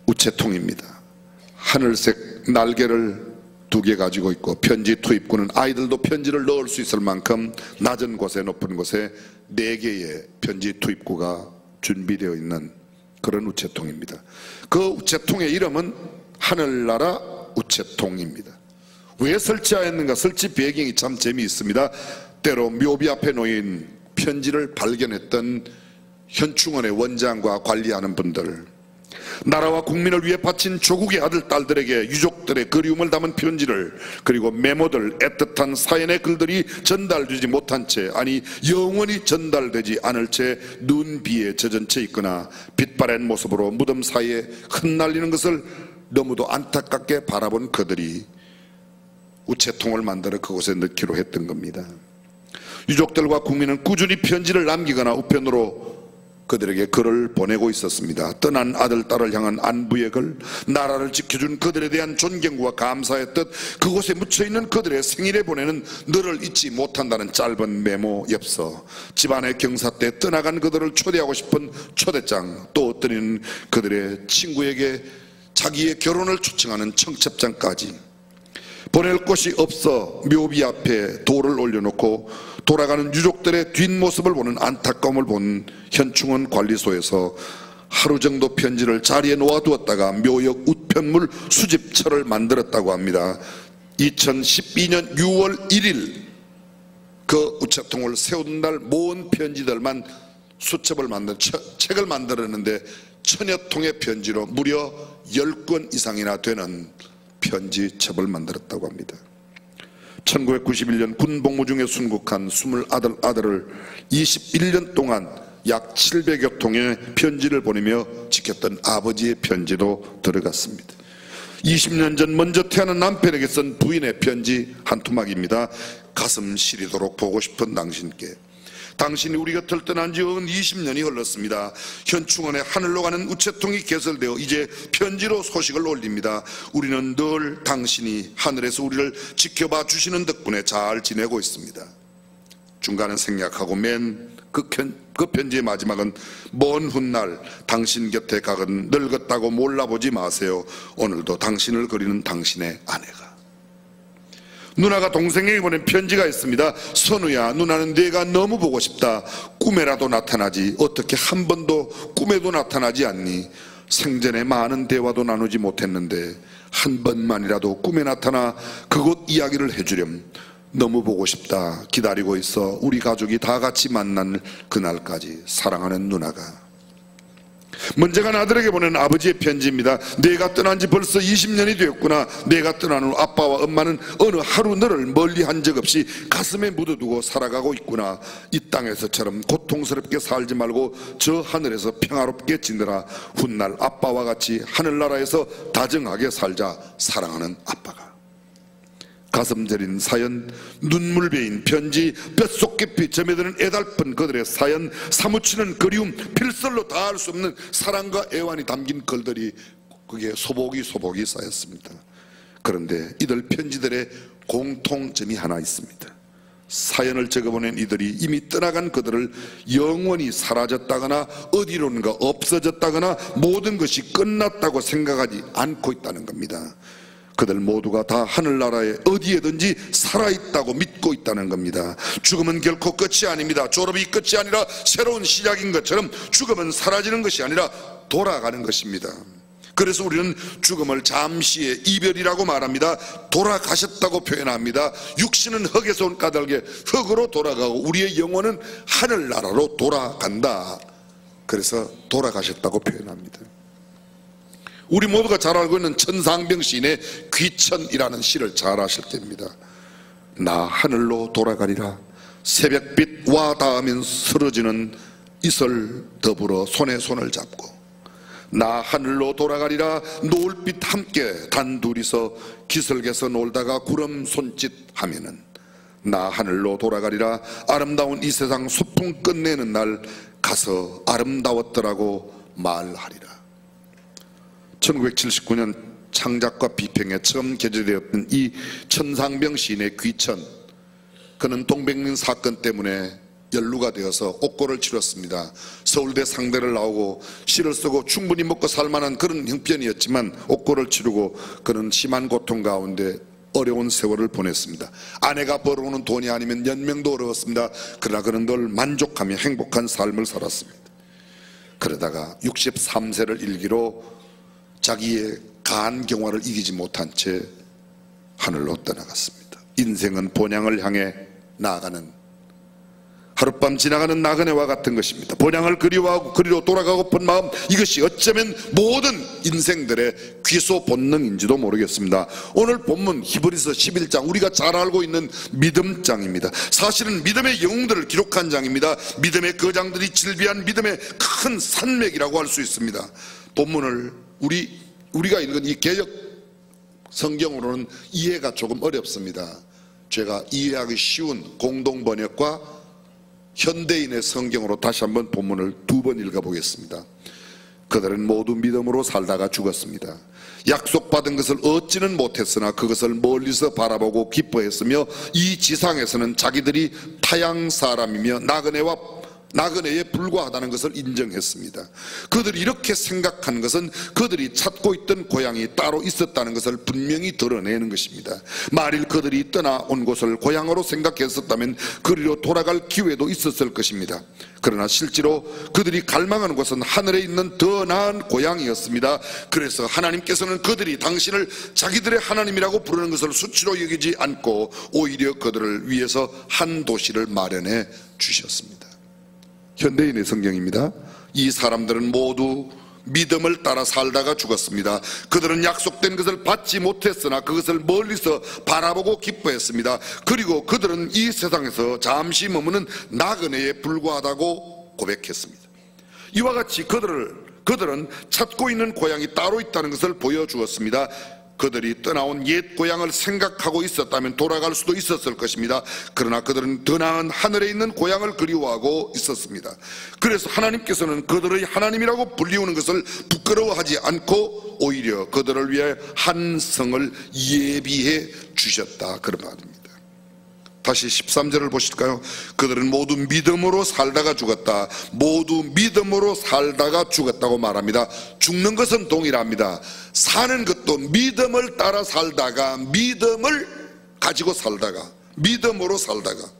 우체통입니다. 하늘색 날개를 2개 가지고 있고 편지 투입구는 아이들도 편지를 넣을 수 있을 만큼 낮은 곳에 높은 곳에 4개의 편지 투입구가 준비되어 있는 그런 우체통입니다. 그 우체통의 이름은 하늘나라 우체통입니다. 왜 설치하였는가? 설치 배경이 참 재미있습니다. 때로 묘비 앞에 놓인 편지를 발견했던 현충원의 원장과 관리하는 분들, 나라와 국민을 위해 바친 조국의 아들 딸들에게 유족들의 그리움을 담은 편지를, 그리고 메모들, 애틋한 사연의 글들이 전달되지 못한 채, 아니 영원히 전달되지 않을 채 눈비에 젖은 채 있거나 빛바랜 모습으로 무덤 사이에 흩날리는 것을 너무도 안타깝게 바라본 그들이 우체통을 만들어 그곳에 넣기로 했던 겁니다. 유족들과 국민은 꾸준히 편지를 남기거나 우편으로 그들에게 글을 보내고 있었습니다. 떠난 아들, 딸을 향한 안부의 글, 나라를 지켜준 그들에 대한 존경과 감사의 뜻, 그곳에 묻혀있는 그들의 생일에 보내는 너를 잊지 못한다는 짧은 메모 엽서, 집안의 경사 때 떠나간 그들을 초대하고 싶은 초대장, 또 어떤 이는 그들의 친구에게 자기의 결혼을 초청하는 청첩장까지. 보낼 곳이 없어 묘비 앞에 돌을 올려놓고 돌아가는 유족들의 뒷모습을 보는 안타까움을 본 현충원 관리소에서 하루 정도 편지를 자리에 놓아두었다가 묘역 우편물 수집처를 만들었다고 합니다. 2012년 6월 1일 그 우체통을 세운 날 모은 편지들만 수첩을 만든 책을 만들었는데 1000여 통의 편지로 무려 10권 이상이나 되는 편지첩을 만들었다고 합니다. 1991년 군복무 중에 순국한 20아들을 21년 동안 약 700여 통의 편지를 보내며 지켰던 아버지의 편지도 들어갔습니다. 20년 전 먼저 태어난 남편에게 쓴 부인의 편지 한 토막입니다. 가슴 시리도록 보고 싶은 당신께. 당신이 우리 곁을 떠난 지 20년이 흘렀습니다. 현충원에 하늘로 가는 우체통이 개설되어 이제 편지로 소식을 올립니다. 우리는 늘 당신이 하늘에서 우리를 지켜봐 주시는 덕분에 잘 지내고 있습니다. 중간은 생략하고 맨 그 편지의 마지막은 먼 훗날 당신 곁에 가건 늙었다고 몰라보지 마세요. 오늘도 당신을 그리는 당신의 아내가. 누나가 동생에게 보낸 편지가 있습니다. 선우야, 누나는 네가 너무 보고 싶다. 꿈에라도 나타나지 어떻게 한 번도 꿈에도 나타나지 않니? 생전에 많은 대화도 나누지 못했는데 한 번만이라도 꿈에 나타나 그곳 이야기를 해주렴. 너무 보고 싶다. 기다리고 있어. 우리 가족이 다 같이 만날 그날까지. 사랑하는 누나가. 먼저 간 아들에게 보낸 아버지의 편지입니다. 내가 떠난 지 벌써 20년이 되었구나. 내가 떠난 후 아빠와 엄마는 어느 하루 너를 멀리 한 적 없이 가슴에 묻어두고 살아가고 있구나. 이 땅에서처럼 고통스럽게 살지 말고 저 하늘에서 평화롭게 지내라. 훗날 아빠와 같이 하늘나라에서 다정하게 살자. 사랑하는 아빠가. 가슴 저린 사연, 눈물 베인 편지, 뼛속 깊이 점여드는 애달픈 그들의 사연, 사무치는 그리움, 필설로 다 할 수 없는 사랑과 애환이 담긴 글들이 그게 소복이 쌓였습니다. 그런데 이들 편지들의 공통점이 하나 있습니다. 사연을 적어보낸 이들이 이미 떠나간 그들을 영원히 사라졌다거나 어디론가 없어졌다거나 모든 것이 끝났다고 생각하지 않고 있다는 겁니다. 그들 모두가 다 하늘나라에 어디에든지 살아있다고 믿고 있다는 겁니다. 죽음은 결코 끝이 아닙니다. 졸업이 끝이 아니라 새로운 시작인 것처럼 죽음은 사라지는 것이 아니라 돌아가는 것입니다. 그래서 우리는 죽음을 잠시의 이별이라고 말합니다. 돌아가셨다고 표현합니다. 육신은 흙에서 온 까닭에 흙으로 돌아가고 우리의 영혼은 하늘나라로 돌아간다. 그래서 돌아가셨다고 표현합니다. 우리 모두가 잘 알고 있는 천상병 시인의 귀천이라는 시를 잘 아실 겁니다. 나 하늘로 돌아가리라. 새벽빛 와 닿으면 쓰러지는 이슬 더불어 손에 손을 잡고. 나 하늘로 돌아가리라. 노을빛 함께 단둘이서 기슭에서 놀다가 구름 손짓 하면은. 나 하늘로 돌아가리라. 아름다운 이 세상 소풍 끝내는 날 가서 아름다웠더라고 말하리라. 1979년 창작과 비평에 처음 게재되었던 이 천상병 시인의 귀천, 그는 동백린 사건 때문에 연루가 되어서 옥고를 치렀습니다. 서울대 상대를 나오고 시를 쓰고 충분히 먹고 살만한 그런 형편이었지만 옥고를 치르고 그는 심한 고통 가운데 어려운 세월을 보냈습니다. 아내가 벌어오는 돈이 아니면 연명도 어려웠습니다. 그러나 그는 늘 만족하며 행복한 삶을 살았습니다. 그러다가 63세를 일기로 자기의 간 경화를 이기지 못한 채 하늘로 떠나갔습니다. 인생은 본향을 향해 나아가는, 하룻밤 지나가는 나그네와 같은 것입니다. 본향을 그리워하고 그리로 돌아가고픈 마음, 이것이 어쩌면 모든 인생들의 귀소 본능인지도 모르겠습니다. 오늘 본문 히브리서 11장, 우리가 잘 알고 있는 믿음장입니다. 사실은 믿음의 영웅들을 기록한 장입니다. 믿음의 거장들이 질비한 믿음의 큰 산맥이라고 할 수 있습니다. 본문을 우리가 읽은 이 개역 성경으로는 이해가 조금 어렵습니다. 제가 이해하기 쉬운 공동번역과 현대인의 성경으로 다시 한번 본문을 2번 읽어보겠습니다. 그들은 모두 믿음으로 살다가 죽었습니다. 약속받은 것을 얻지는 못했으나 그것을 멀리서 바라보고 기뻐했으며 이 지상에서는 자기들이 타양 사람이며 나그네에 불과하다는 것을 인정했습니다. 그들이 이렇게 생각한 것은 그들이 찾고 있던 고향이 따로 있었다는 것을 분명히 드러내는 것입니다. 만일 그들이 떠나온 곳을 고향으로 생각했었다면 그리로 돌아갈 기회도 있었을 것입니다. 그러나 실제로 그들이 갈망하는 곳은 하늘에 있는 더 나은 고향이었습니다. 그래서 하나님께서는 그들이 당신을 자기들의 하나님이라고 부르는 것을 수치로 여기지 않고 오히려 그들을 위해서 한 도시를 마련해 주셨습니다. 현대인의 성경입니다. 이 사람들은 모두 믿음을 따라 살다가 죽었습니다. 그들은 약속된 것을 받지 못했으나 그것을 멀리서 바라보고 기뻐했습니다. 그리고 그들은 이 세상에서 잠시 머무는 나그네에 불과하다고 고백했습니다. 이와 같이 그들은 찾고 있는 고향이 따로 있다는 것을 보여주었습니다. 그들이 떠나온 옛 고향을 생각하고 있었다면 돌아갈 수도 있었을 것입니다. 그러나 그들은 더 나은 하늘에 있는 고향을 그리워하고 있었습니다. 그래서 하나님께서는 그들의 하나님이라고 불리우는 것을 부끄러워하지 않고 오히려 그들을 위해 한 성을 예비해 주셨다, 그런 말입니다. 다시 13절을 보실까요? 그들은 모두 믿음으로 살다가 죽었다. 모두 믿음으로 살다가 죽었다고 말합니다. 죽는 것은 동일합니다. 사는 것도 믿음을 따라 살다가, 믿음을 가지고 살다가, 믿음으로 살다가,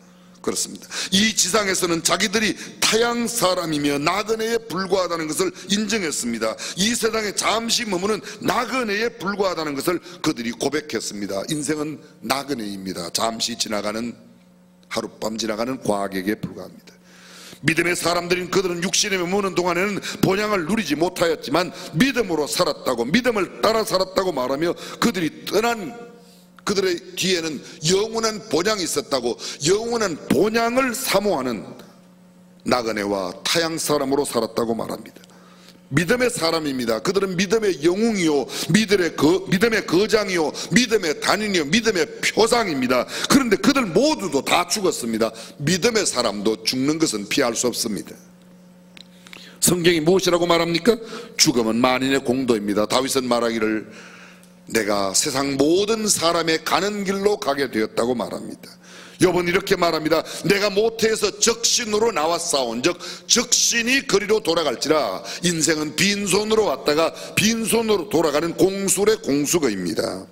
그렇습니다. 이 지상에서는 자기들이 타양 사람이며 나그네에 불과하다는 것을 인정했습니다. 이 세상에 잠시 머무는 나그네에 불과하다는 것을 그들이 고백했습니다. 인생은 나그네입니다. 잠시 지나가는, 하룻밤 지나가는 과객에 불과합니다. 믿음의 사람들인 그들은 육신에 머무는 동안에는 본향을 누리지 못하였지만 믿음으로 살았다고, 믿음을 따라 살았다고 말하며 그들이 떠난 그들의 뒤에는 영원한 본향이 있었다고, 영원한 본향을 사모하는 나그네와 타양 사람으로 살았다고 말합니다. 믿음의 사람입니다. 그들은 믿음의 영웅이요, 믿음의 거장이요, 믿음의 단인이요, 믿음의 표상입니다. 그런데 그들 모두도 다 죽었습니다. 믿음의 사람도 죽는 것은 피할 수 없습니다. 성경이 무엇이라고 말합니까? 죽음은 만인의 공도입니다. 다윗은 말하기를 내가 세상 모든 사람의 가는 길로 가게 되었다고 말합니다. 욥은 이렇게 말합니다. 내가 모태에서 적신으로 나와 싸운 즉 적신이 그리로 돌아갈지라. 인생은 빈손으로 왔다가 빈손으로 돌아가는 공술의 공수거입니다.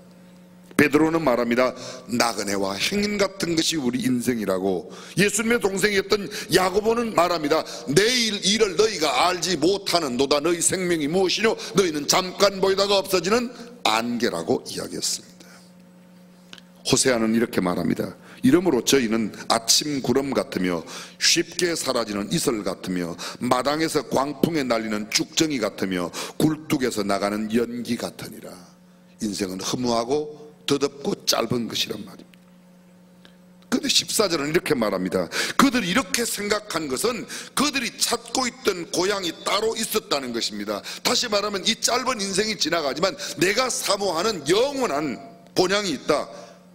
베드로는 말합니다. 나그네와 행인 같은 것이 우리 인생이라고. 예수님의 동생이었던 야고보는 말합니다. 내일 일을 너희가 알지 못하는도다. 너희 생명이 무엇이뇨? 너희는 잠깐 보이다가 없어지는 안개라고 이야기했습니다. 호세아는 이렇게 말합니다. 이러므로 저희는 아침 구름 같으며 쉽게 사라지는 이슬 같으며 마당에서 광풍에 날리는 쭉정이 같으며 굴뚝에서 나가는 연기 같으니라. 인생은 허무하고 더덥고 짧은 것이란 말입니다. 그런데 14절은 이렇게 말합니다. 그들이 이렇게 생각한 것은 그들이 찾고 있던 고향이 따로 있었다는 것입니다. 다시 말하면 이 짧은 인생이 지나가지만 내가 사모하는 영원한 본향이 있다,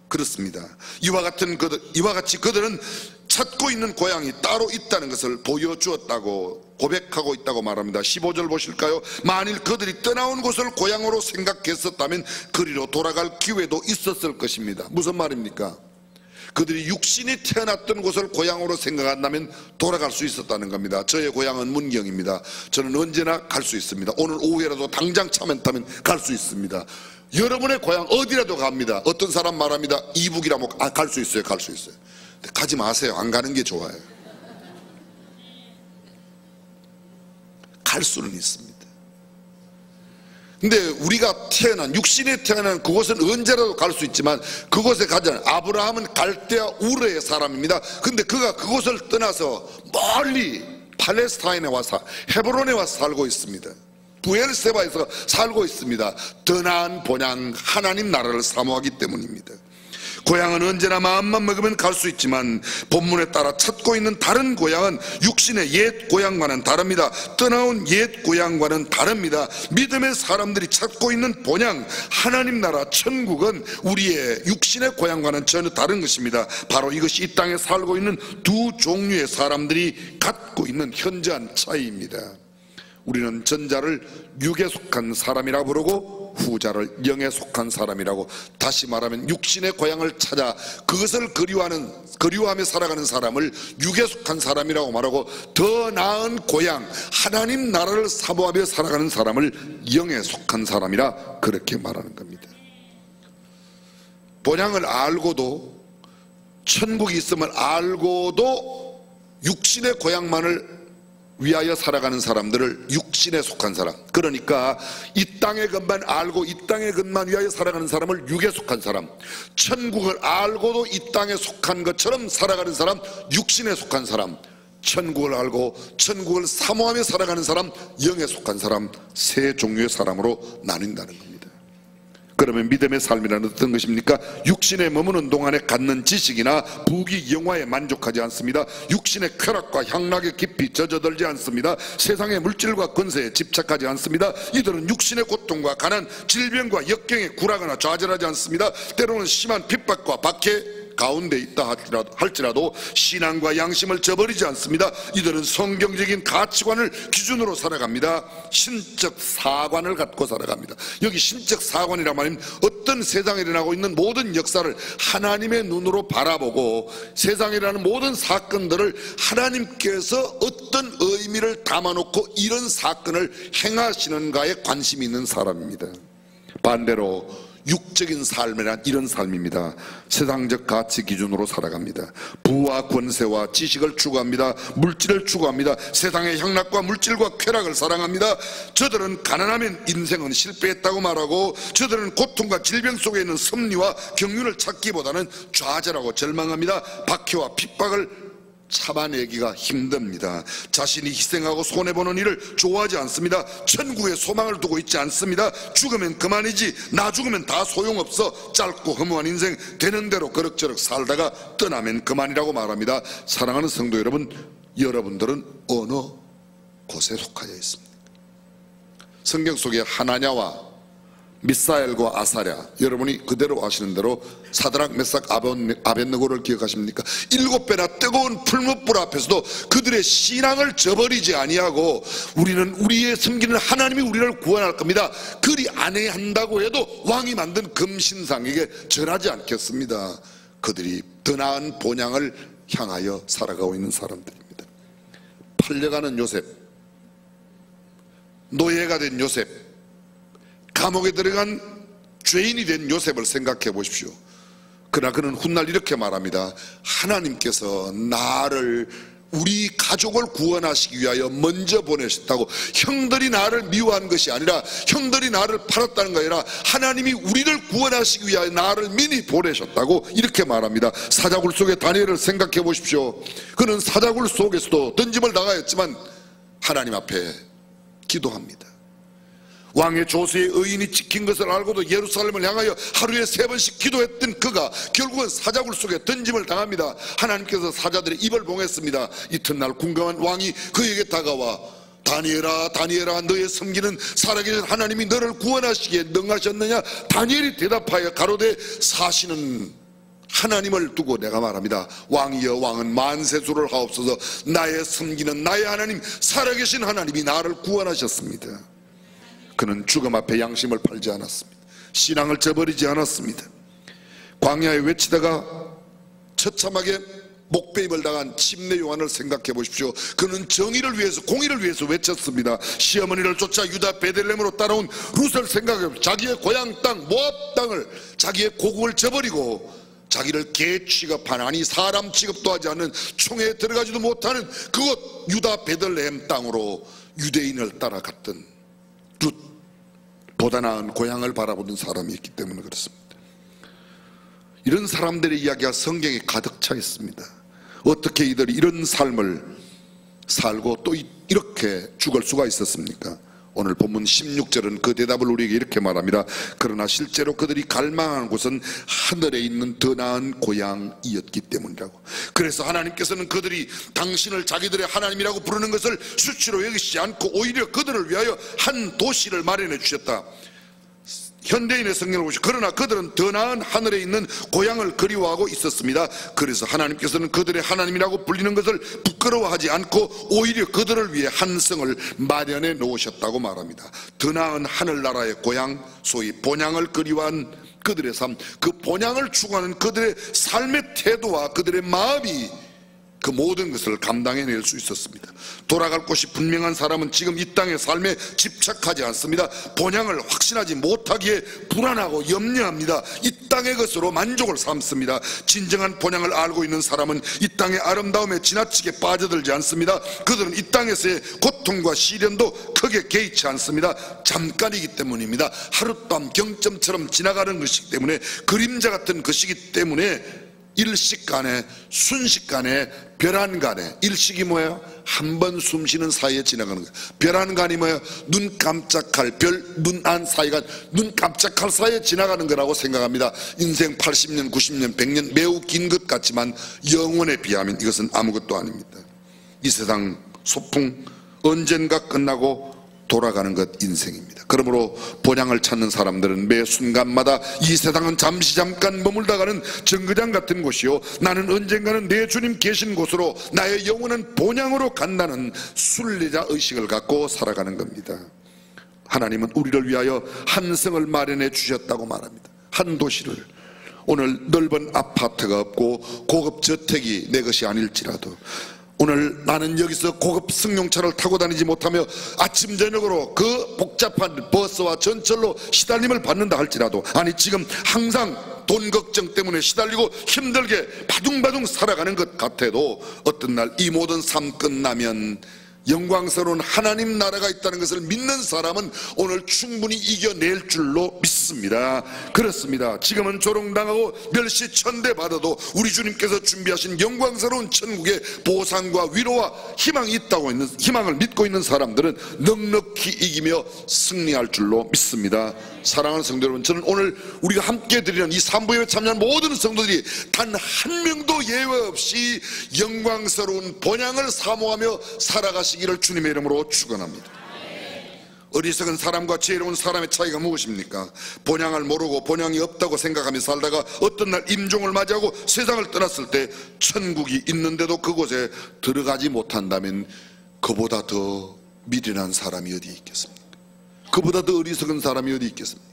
그렇습니다. 이와 같이 그들은 찾고 있는 고향이 따로 있다는 것을 보여주었다고 고백하고 있다고 말합니다. 15절 보실까요? 만일 그들이 떠나온 곳을 고향으로 생각했었다면 그리로 돌아갈 기회도 있었을 것입니다. 무슨 말입니까? 그들이 육신이 태어났던 곳을 고향으로 생각한다면 돌아갈 수 있었다는 겁니다. 저의 고향은 문경입니다. 저는 언제나 갈 수 있습니다. 오늘 오후에라도 당장 차만 타면 갈 수 있습니다. 여러분의 고향 어디라도 갑니다. 어떤 사람 말합니다. 이북이라면 갈 수 있어요. 갈 수 있어요. 근데 가지 마세요. 안 가는 게 좋아요. 갈 수는 있습니다. 근데 우리가 태어난, 육신에 태어난 그곳은 언제라도 갈 수 있지만 그곳에 가지 않아요. 아브라함은 갈대아 우르의 사람입니다. 근데 그가 그곳을 떠나서 멀리 팔레스타인에 와서 헤브론에 와서 살고 있습니다. 부엘세바에서 살고 있습니다. 더 나은 본향, 하나님 나라를 사모하기 때문입니다. 고향은 언제나 마음만 먹으면 갈 수 있지만 본문에 따라 찾고 있는 다른 고향은 육신의 옛 고향과는 다릅니다. 떠나온 옛 고향과는 다릅니다. 믿음의 사람들이 찾고 있는 본향, 하나님 나라 천국은 우리의 육신의 고향과는 전혀 다른 것입니다. 바로 이것이 이 땅에 살고 있는 두 종류의 사람들이 갖고 있는 현저한 차이입니다. 우리는 전자를 육에 속한 사람이라 부르고 후자를 영에 속한 사람이라고, 다시 말하면 육신의 고향을 찾아 그것을 그리워하며 살아가는 사람을 육에 속한 사람이라고 말하고, 더 나은 고향 하나님 나라를 사모하며 살아가는 사람을 영에 속한 사람이라 그렇게 말하는 겁니다. 본향을 알고도, 천국이 있음을 알고도 육신의 고향만을 위하여 살아가는 사람들을 육신에 속한 사람, 그러니까 이 땅의 것만 알고 이 땅의 것만 위하여 살아가는 사람을 육에 속한 사람, 천국을 알고도 이 땅에 속한 것처럼 살아가는 사람 육신에 속한 사람, 천국을 알고 천국을 사모하며 살아가는 사람 영에 속한 사람, 세 종류의 사람으로 나뉜다는 겁니다. 그러면 믿음의 삶이라는 어떤 것입니까? 육신에 머무는 동안에 갖는 지식이나 부귀 영화에 만족하지 않습니다. 육신의 쾌락과 향락에 깊이 젖어들지 않습니다. 세상의 물질과 권세에 집착하지 않습니다. 이들은 육신의 고통과 가난, 질병과 역경에 굴하거나 좌절하지 않습니다. 때로는 심한 핍박과 박해 가운데 있다 할지라도 신앙과 양심을 저버리지 않습니다. 이들은 성경적인 가치관을 기준으로 살아갑니다. 신적 사관을 갖고 살아갑니다. 여기 신적 사관이란 말은 어떤 세상에 일어나고 있는 모든 역사를 하나님의 눈으로 바라보고 세상에 일어나는 모든 사건들을 하나님께서 어떤 의미를 담아놓고 이런 사건을 행하시는가에 관심이 있는 사람입니다. 반대로 육적인 삶이란 이런 삶입니다. 세상적 가치 기준으로 살아갑니다. 부와 권세와 지식을 추구합니다. 물질을 추구합니다. 세상의 향락과 물질과 쾌락을 사랑합니다. 저들은 가난하면 인생은 실패했다고 말하고, 저들은 고통과 질병 속에 있는 섭리와 경륜을 찾기보다는 좌절하고 절망합니다. 박해와 핍박을 참아내기가 힘듭니다. 자신이 희생하고 손해보는 일을 좋아하지 않습니다. 천국에 소망을 두고 있지 않습니다. 죽으면 그만이지, 나 죽으면 다 소용없어, 짧고 허무한 인생 되는 대로 그럭저럭 살다가 떠나면 그만이라고 말합니다. 사랑하는 성도 여러분, 여러분들은 어느 곳에 속하여 있습니다. 성경 속에 하나냐와 미사엘과 아사랴, 여러분이 그대로 아시는 대로 사드락 메삭 아벳느고를 기억하십니까? 7배나 뜨거운 풀무불 앞에서도 그들의 신앙을 저버리지 아니하고, 우리는 우리의 섬기는 하나님이 우리를 구원할 겁니다, 그리 안해한다고 해도 왕이 만든 금신상에게 절하지 않겠습니다. 그들이 더 나은 본향을 향하여 살아가고 있는 사람들입니다. 팔려가는 요셉, 노예가 된 요셉, 감옥에 들어간 죄인이 된 요셉을 생각해 보십시오. 그러나 그는 훗날 이렇게 말합니다. 하나님께서 나를, 우리 가족을 구원하시기 위하여 먼저 보내셨다고. 형들이 나를 미워한 것이 아니라, 형들이 나를 팔았다는 게 아니라 하나님이 우리를 구원하시기 위하여 나를 미리 보내셨다고 이렇게 말합니다. 사자굴 속의 다니엘을 생각해 보십시오. 그는 사자굴 속에서도 던짐을 당하였지만 하나님 앞에 기도합니다. 왕의 조수의 의인이 지킨 것을 알고도 예루살렘을 향하여 하루에 3번씩 기도했던 그가 결국은 사자굴 속에 던짐을 당합니다. 하나님께서 사자들의 입을 봉했습니다. 이튿날 궁금한 왕이 그에게 다가와, 다니엘아, 다니엘아, 너의 섬기는 살아계신 하나님이 너를 구원하시기에 능하셨느냐? 다니엘이 대답하여 가로되, 사시는 하나님을 두고 내가 말합니다. 왕이여, 왕은 만세수를 하옵소서. 나의 섬기는 나의 하나님, 살아계신 하나님이 나를 구원하셨습니다. 그는 죽음 앞에 양심을 팔지 않았습니다. 신앙을 저버리지 않았습니다. 광야에 외치다가 처참하게 목배임을 당한 침례 요한을 생각해 보십시오. 그는 정의를 위해서, 공의를 위해서 외쳤습니다. 시어머니를 쫓아 유다 베들레헴으로 따라온 룻을 생각해 보십시오. 자기의 고향 땅 모압 땅을, 자기의 고국을 저버리고 자기를 개 취급한, 아니 사람 취급도 하지 않는, 총에 들어가지도 못하는 그곳 유다 베들레헴 땅으로 유대인을 따라갔던 룻, 보다 나은 고향을 바라보는 사람이 있기 때문에 그렇습니다. 이런 사람들의 이야기가 성경에 가득 차 있습니다. 어떻게 이들이 이런 삶을 살고 또 이렇게 죽을 수가 있었습니까? 오늘 본문 16절은 그 대답을 우리에게 이렇게 말합니다. 그러나 실제로 그들이 갈망하는 곳은 하늘에 있는 더 나은 고향이었기 때문이라고. 그래서 하나님께서는 그들이 당신을 자기들의 하나님이라고 부르는 것을 수치로 여기지 않고 오히려 그들을 위하여 한 도시를 마련해 주셨다. 현대인의 성경을 보시죠. 그러나 그들은 더 나은 하늘에 있는 고향을 그리워하고 있었습니다. 그래서 하나님께서는 그들의 하나님이라고 불리는 것을 부끄러워하지 않고 오히려 그들을 위해 한 성을 마련해 놓으셨다고 말합니다. 더 나은 하늘나라의 고향, 소위 본향을 그리워한 그들의 삶, 그 본향을 추구하는 그들의 삶의 태도와 그들의 마음이 그 모든 것을 감당해낼 수 있었습니다. 돌아갈 곳이 분명한 사람은 지금 이 땅의 삶에 집착하지 않습니다. 본향을 확신하지 못하기에 불안하고 염려합니다. 이 땅의 것으로 만족을 삼습니다. 진정한 본향을 알고 있는 사람은 이 땅의 아름다움에 지나치게 빠져들지 않습니다. 그들은 이 땅에서의 고통과 시련도 크게 개의치 않습니다. 잠깐이기 때문입니다. 하룻밤 경점처럼 지나가는 것이기 때문에, 그림자 같은 것이기 때문에 일식간에, 순식간에, 별안간에, 일식이 뭐예요? 한 번 숨쉬는 사이에 지나가는 거예요. 별안간이 뭐예요? 눈 깜짝할, 눈 안 사이가 눈 깜짝할 사이에 지나가는 거라고 생각합니다. 인생 80년, 90년, 100년 매우 긴 것 같지만 영원에 비하면 이것은 아무것도 아닙니다. 이 세상 소풍 언젠가 끝나고 돌아가는 것 인생입니다. 그러므로 본향을 찾는 사람들은 매 순간마다 이 세상은 잠시 잠깐 머물다 가는 정거장 같은 곳이요, 나는 언젠가는 내 주님 계신 곳으로, 나의 영혼은 본향으로 간다는 순례자 의식을 갖고 살아가는 겁니다. 하나님은 우리를 위하여 한 성을 마련해 주셨다고 말합니다. 한 도시를. 오늘 넓은 아파트가 없고 고급 저택이 내 것이 아닐지라도, 오늘 나는 여기서 고급 승용차를 타고 다니지 못하며 아침 저녁으로 그 복잡한 버스와 전철로 시달림을 받는다 할지라도, 아니 지금 항상 돈 걱정 때문에 시달리고 힘들게 바둥바둥 살아가는 것 같아도 어떤 날 이 모든 삶 끝나면 영광스러운 하나님 나라가 있다는 것을 믿는 사람은 오늘 충분히 이겨낼 줄로 믿습니다. 그렇습니다. 지금은 조롱당하고 멸시 천대받아도 우리 주님께서 준비하신 영광스러운 천국의 보상과 위로와 희망이 있다고 있는, 희망을 믿고 있는 사람들은 넉넉히 이기며 승리할 줄로 믿습니다. 사랑하는 성도 여러분, 저는 오늘 우리가 함께 드리는 이 3부에 참여한 모든 성도들이 단 한 명도 예외 없이 영광스러운 본향을 사모하며 살아가시기를 주님의 이름으로 축원합니다. 어리석은 사람과 지혜로운 사람의 차이가 무엇입니까? 본향을 모르고 본향이 없다고 생각하며 살다가 어떤 날 임종을 맞이하고 세상을 떠났을 때 천국이 있는데도 그곳에 들어가지 못한다면 그보다 더 미련한 사람이 어디 있겠습니까? 그보다 더 어리석은 사람이 어디 있겠습니까?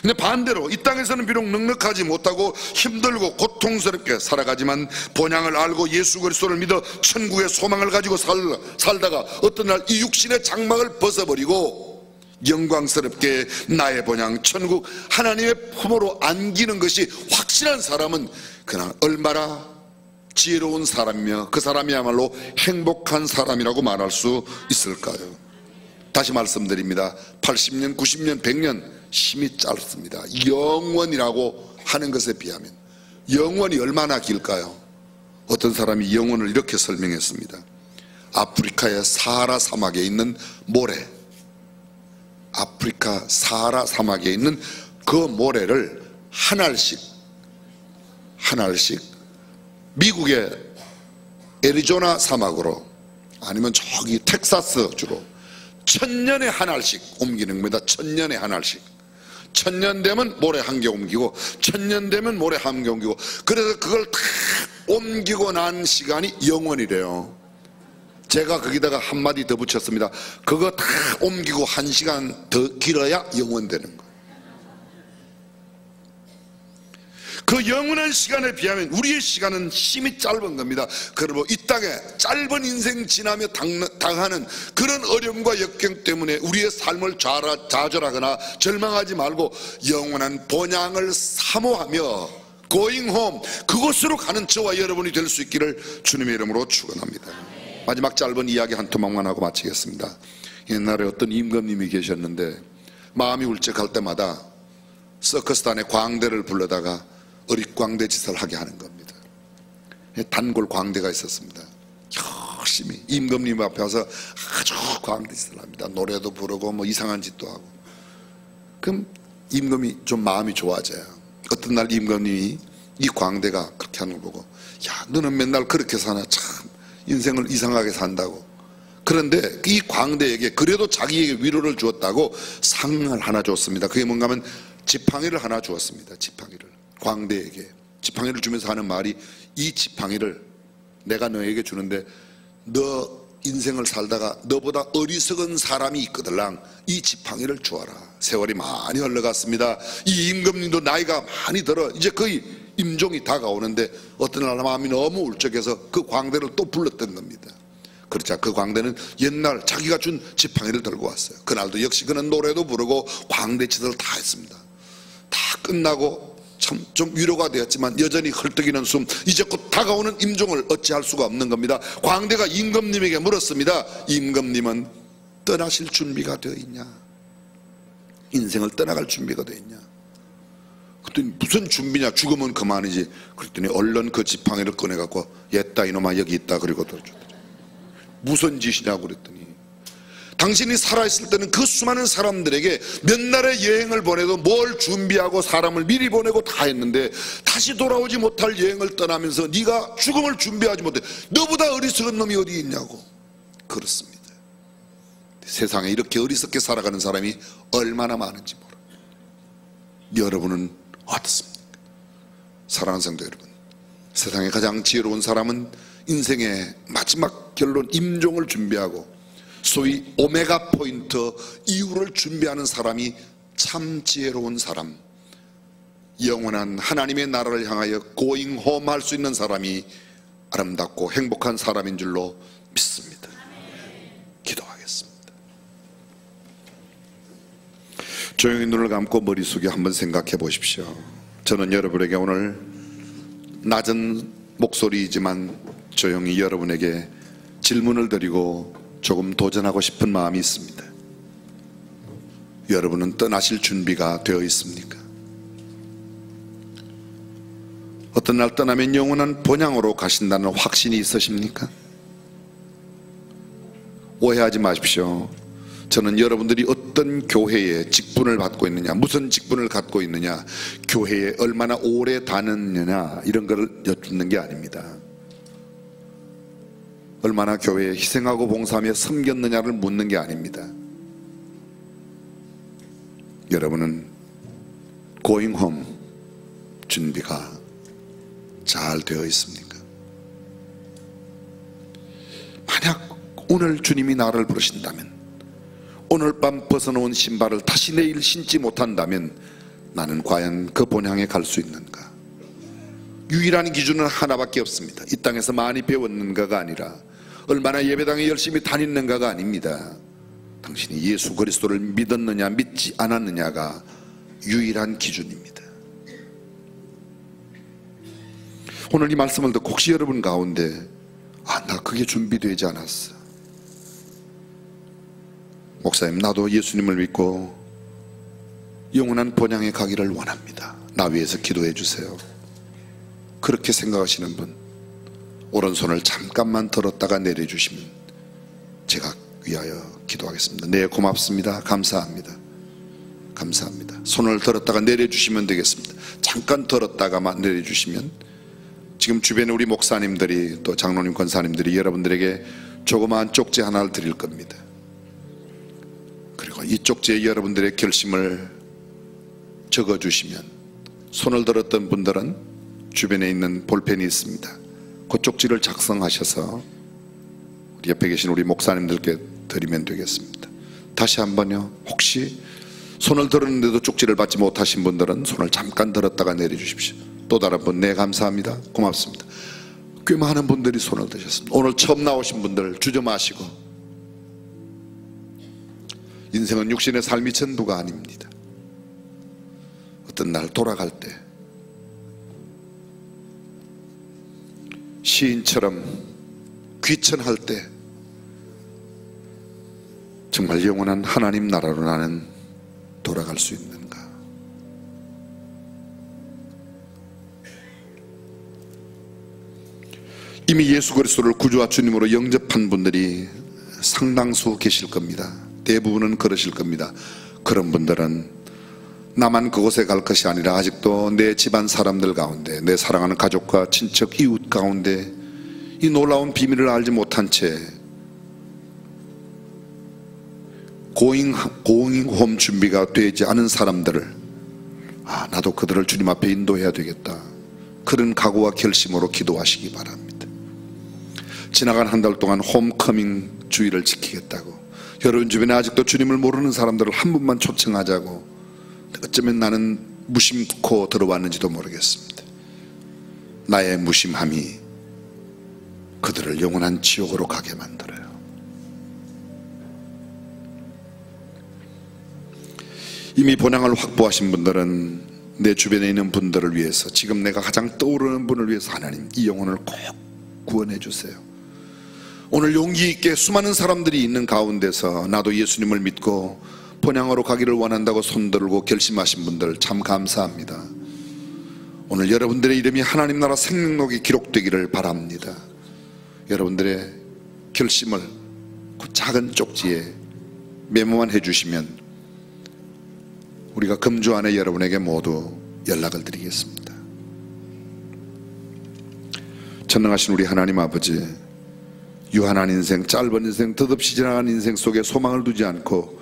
근데 반대로 이 땅에서는 비록 넉넉하지 못하고 힘들고 고통스럽게 살아가지만 본향을 알고 예수 그리스도를 믿어 천국의 소망을 가지고 살다가 어떤 날 이 육신의 장막을 벗어버리고 영광스럽게 나의 본향 천국 하나님의 품으로 안기는 것이 확실한 사람은 그냥 얼마나 지혜로운 사람이며 그 사람이야말로 행복한 사람이라고 말할 수 있을까요? 다시 말씀드립니다. 80년, 90년, 100년 힘이 짧습니다. 영원이라고 하는 것에 비하면 영원이 얼마나 길까요? 어떤 사람이 영원을 이렇게 설명했습니다. 아프리카의 사하라 사막에 있는 모래, 아프리카 사하라 사막에 있는 그 모래를 한 알씩 미국의 애리조나 사막으로, 아니면 저기 텍사스 주로 1000년에 한 알씩 옮기는 겁니다. 1000년에 한 알씩. 1000년 되면 모래 한 개 옮기고 1000년 되면 모래 한 개 옮기고, 그래서 그걸 다 옮기고 난 시간이 영원이래요. 제가 거기다가 한마디 더 붙였습니다. 그거 다 옮기고 1시간 더 길어야 영원 되는 거예요. 그 영원한 시간에 비하면 우리의 시간은 힘이 짧은 겁니다. 그러므로 이 땅에 짧은 인생 지나며 당하는 그런 어려움과 역경 때문에 우리의 삶을 좌절하거나 절망하지 말고 영원한 본향을 사모하며 going home, 그곳으로 가는 저와 여러분이 될 수 있기를 주님의 이름으로 축원합니다. 마지막 짧은 이야기 한 토막만 하고 마치겠습니다. 옛날에 어떤 임금님이 계셨는데 마음이 울적할 때마다 서커스단의 광대를 불러다가 어릿광대 짓을 하게 하는 겁니다. 단골 광대가 있었습니다. 열심히 임금님 앞에 와서 아주 광대 짓을 합니다. 노래도 부르고 뭐 이상한 짓도 하고. 그럼 임금이 좀 마음이 좋아져요. 어떤 날 임금님이 이 광대가 그렇게 하는 걸 보고, 야, 너는 맨날 그렇게 사나, 참 인생을 이상하게 산다고. 그런데 이 광대에게 그래도 자기에게 위로를 주었다고 상을 하나 줬습니다. 그게 뭔가 하면 지팡이를 하나 주었습니다. 지팡이를 광대에게 지팡이를 주면서 하는 말이, 이 지팡이를 내가 너에게 주는데 너 인생을 살다가 너보다 어리석은 사람이 있거들랑 이 지팡이를 주어라. 세월이 많이 흘러갔습니다. 이 임금님도 나이가 많이 들어 이제 거의 임종이 다가오는데 어떤 날 마음이 너무 울적해서 그 광대를 또 불렀던 겁니다. 그렇자 그 광대는 옛날 자기가 준 지팡이를 들고 왔어요. 그날도 역시 그는 노래도 부르고 광대짓을 다 했습니다. 다 끝나고 참 좀 위로가 되었지만 여전히 헐떡이는 숨, 이제 곧 다가오는 임종을 어찌할 수가 없는 겁니다. 광대가 임금님에게 물었습니다. 임금님은 떠나실 준비가 되어 있냐? 인생을 떠나갈 준비가 되어 있냐? 그랬더니 무슨 준비냐? 죽으면 그만이지. 그랬더니 얼른 그 지팡이를 꺼내갖고 옛다 이놈아 여기 있다 그리고 들어주더라. 무슨 짓이냐고 그랬더니, 당신이 살아있을 때는 그 수많은 사람들에게 몇 날의 여행을 보내도 뭘 준비하고 사람을 미리 보내고 다 했는데 다시 돌아오지 못할 여행을 떠나면서 네가 죽음을 준비하지 못해. 너보다 어리석은 놈이 어디 있냐고. 그렇습니다. 세상에 이렇게 어리석게 살아가는 사람이 얼마나 많은지 몰라. 여러분은 어떻습니까? 사랑하는 성도 여러분, 세상에 가장 지혜로운 사람은 인생의 마지막 결론 임종을 준비하고 소위 오메가 포인트 이후를 준비하는 사람이 참 지혜로운 사람, 영원한 하나님의 나라를 향하여 고잉 홈 할 수 있는 사람이 아름답고 행복한 사람인 줄로 믿습니다. 기도하겠습니다. 조용히 눈을 감고 머리 숙여 한번 생각해 보십시오. 저는 여러분에게 오늘 낮은 목소리이지만 조용히 여러분에게 질문을 드리고 조금 도전하고 싶은 마음이 있습니다. 여러분은 떠나실 준비가 되어 있습니까? 어떤 날 떠나면 영원한 본향으로 가신다는 확신이 있으십니까? 오해하지 마십시오. 저는 여러분들이 어떤 교회에 직분을 받고 있느냐, 무슨 직분을 갖고 있느냐, 교회에 얼마나 오래 다녔느냐 이런 걸 여쭙는 게 아닙니다. 얼마나 교회에 희생하고 봉사하며 섬겼느냐를 묻는 게 아닙니다. 여러분은 going home 준비가 잘 되어 있습니까? 만약 오늘 주님이 나를 부르신다면, 오늘 밤 벗어놓은 신발을 다시 내일 신지 못한다면 나는 과연 그 본향에 갈 수 있는가? 유일한 기준은 하나밖에 없습니다. 이 땅에서 많이 배웠는가가 아니라 얼마나 예배당에 열심히 다녔는가가 아닙니다. 당신이 예수 그리스도를 믿었느냐 믿지 않았느냐가 유일한 기준입니다. 오늘 이 말씀을 듣고 혹시 여러분 가운데 나 그게 준비되지 않았어, 목사님 나도 예수님을 믿고 영원한 본향에 가기를 원합니다, 나 위해서 기도해 주세요, 그렇게 생각하시는 분 오른손을 잠깐만 들었다가 내려주시면 제가 위하여 기도하겠습니다. 네, 고맙습니다. 감사합니다. 감사합니다. 손을 들었다가 내려주시면 되겠습니다. 잠깐 들었다가만 내려주시면 지금 주변에 우리 목사님들이 또 장로님 권사님들이 여러분들에게 조그마한 쪽지 하나를 드릴 겁니다. 그리고 이 쪽지에 여러분들의 결심을 적어주시면 손을 들었던 분들은 주변에 있는 볼펜이 있습니다. 그 쪽지를 작성하셔서 우리 옆에 계신 우리 목사님들께 드리면 되겠습니다. 다시 한번요, 혹시 손을 들었는데도 쪽지를 받지 못하신 분들은 손을 잠깐 들었다가 내려주십시오. 또 다른 분, 네, 감사합니다. 고맙습니다. 꽤 많은 분들이 손을 드셨습니다. 오늘 처음 나오신 분들 주저 마시고, 인생은 육신의 삶이 전부가 아닙니다. 어떤 날 돌아갈 때 시인처럼 귀천할 때 정말 영원한 하나님 나라로 나는 돌아갈 수 있는가? 이미 예수 그리스도를 구주와 주님으로 영접한 분들이 상당수 계실 겁니다. 대부분은 그러실 겁니다. 그런 분들은 나만 그곳에 갈 것이 아니라 아직도 내 집안 사람들 가운데, 내 사랑하는 가족과 친척, 이웃 가운데 이 놀라운 비밀을 알지 못한 채 고잉 홈 준비가 되지 않은 사람들을, 나도 그들을 주님 앞에 인도해야 되겠다, 그런 각오와 결심으로 기도하시기 바랍니다. 지나간 한 달 동안 홈커밍 주의를 지키겠다고, 여러분 주변에 아직도 주님을 모르는 사람들을 한 분만 초청하자고, 어쩌면 나는 무심코 들어왔는지도 모르겠습니다. 나의 무심함이 그들을 영원한 지옥으로 가게 만들어요. 이미 본향을 확보하신 분들은 내 주변에 있는 분들을 위해서, 지금 내가 가장 떠오르는 분을 위해서 하나님 이 영혼을 꼭 구원해 주세요. 오늘 용기 있게 수많은 사람들이 있는 가운데서 나도 예수님을 믿고 본향으로 가기를 원한다고 손들고 결심하신 분들 참 감사합니다. 오늘 여러분들의 이름이 하나님 나라 생명록에 기록되기를 바랍니다. 여러분들의 결심을 그 작은 쪽지에 메모만 해주시면 우리가 금주 안에 여러분에게 모두 연락을 드리겠습니다. 전능하신 우리 하나님 아버지, 유한한 인생, 짧은 인생, 덧없이 지나간 인생 속에 소망을 두지 않고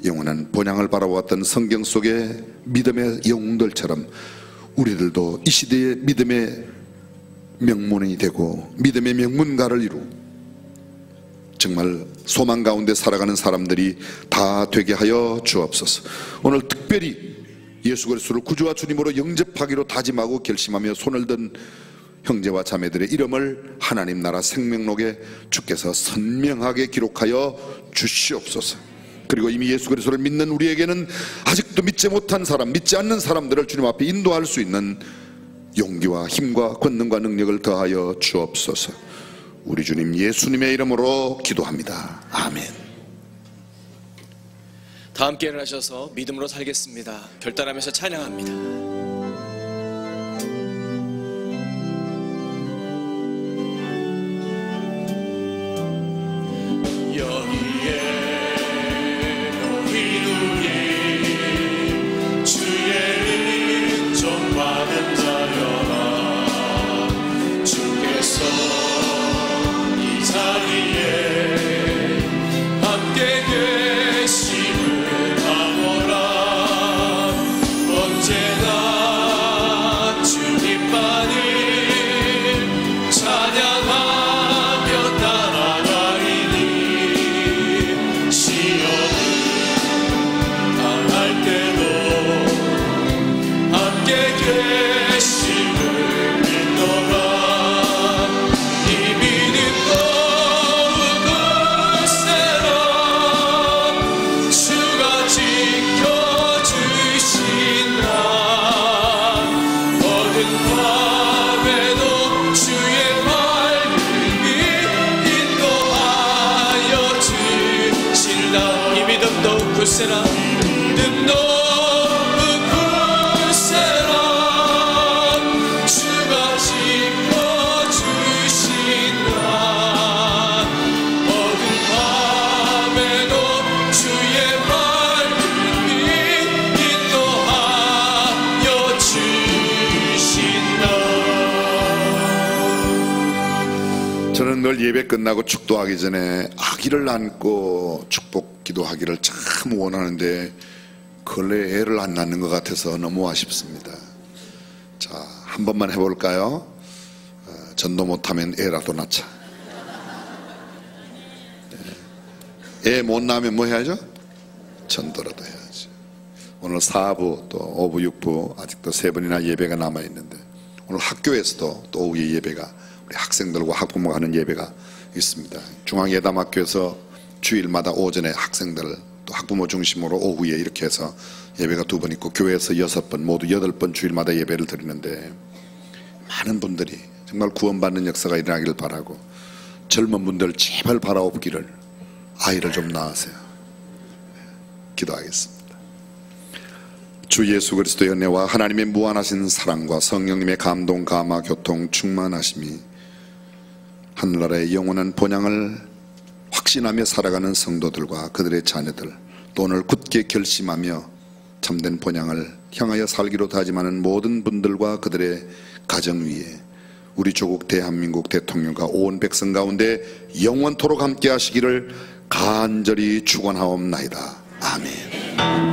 영원한 본향을 바라보았던 성경 속의 믿음의 영웅들처럼 우리들도 이 시대의 믿음의 명문이 되고 믿음의 명문가를 이루고 정말 소망 가운데 살아가는 사람들이 다 되게 하여 주옵소서. 오늘 특별히 예수 그리스도를 구주와 주님으로 영접하기로 다짐하고 결심하며 손을 든 형제와 자매들의 이름을 하나님 나라 생명록에 주께서 선명하게 기록하여 주시옵소서. 그리고 이미 예수 그리스도를 믿는 우리에게는 아직도 믿지 못한 사람, 믿지 않는 사람들을 주님 앞에 인도할 수 있는 용기와 힘과 권능과 능력을 더하여 주옵소서. 우리 주님 예수님의 이름으로 기도합니다. 아멘. 다 함께 일어나셔서 믿음으로 살겠습니다. 결단하면서 찬양합니다. 저는 늘 예배 끝나고 축도하기 전에 아기를 안고 축복 기도하기를 참 원하는데 근래 애를 안 낳는 것 같아서 너무 아쉽습니다. 자, 한 번만 해볼까요? 전도 못하면 애라도 낳자. 애 못 낳으면 뭐 해야죠? 전도라도 해야죠. 오늘 4부 또 5부 6부 아직도 3번이나 예배가 남아있는데 오늘 학교에서도 또 오후에 예배가 우리 학생들과 학부모가 하는 예배가 있습니다. 중앙예담학교에서 주일마다 오전에 학생들 또 학부모 중심으로 오후에 이렇게 해서 예배가 2번 있고 교회에서 6번 모두 8번 주일마다 예배를 드리는데 많은 분들이 정말 구원받는 역사가 일어나기를 바라고 젊은 분들 제발 바라옵기를 아이를 좀 낳으세요. 기도하겠습니다. 주 예수 그리스도의 은혜와 하나님의 무한하신 사랑과 성령님의 감동, 감화, 교통, 충만하심이 하늘나라의 영원한 본향을 확신하며 살아가는 성도들과 그들의 자녀들 또 오늘 굳게 결심하며 참된 본향을 향하여 살기로 다짐하는 모든 분들과 그들의 가정 위에 우리 조국 대한민국 대통령과 온 백성 가운데 영원토록 함께 하시기를 간절히 축원하옵나이다. 아멘.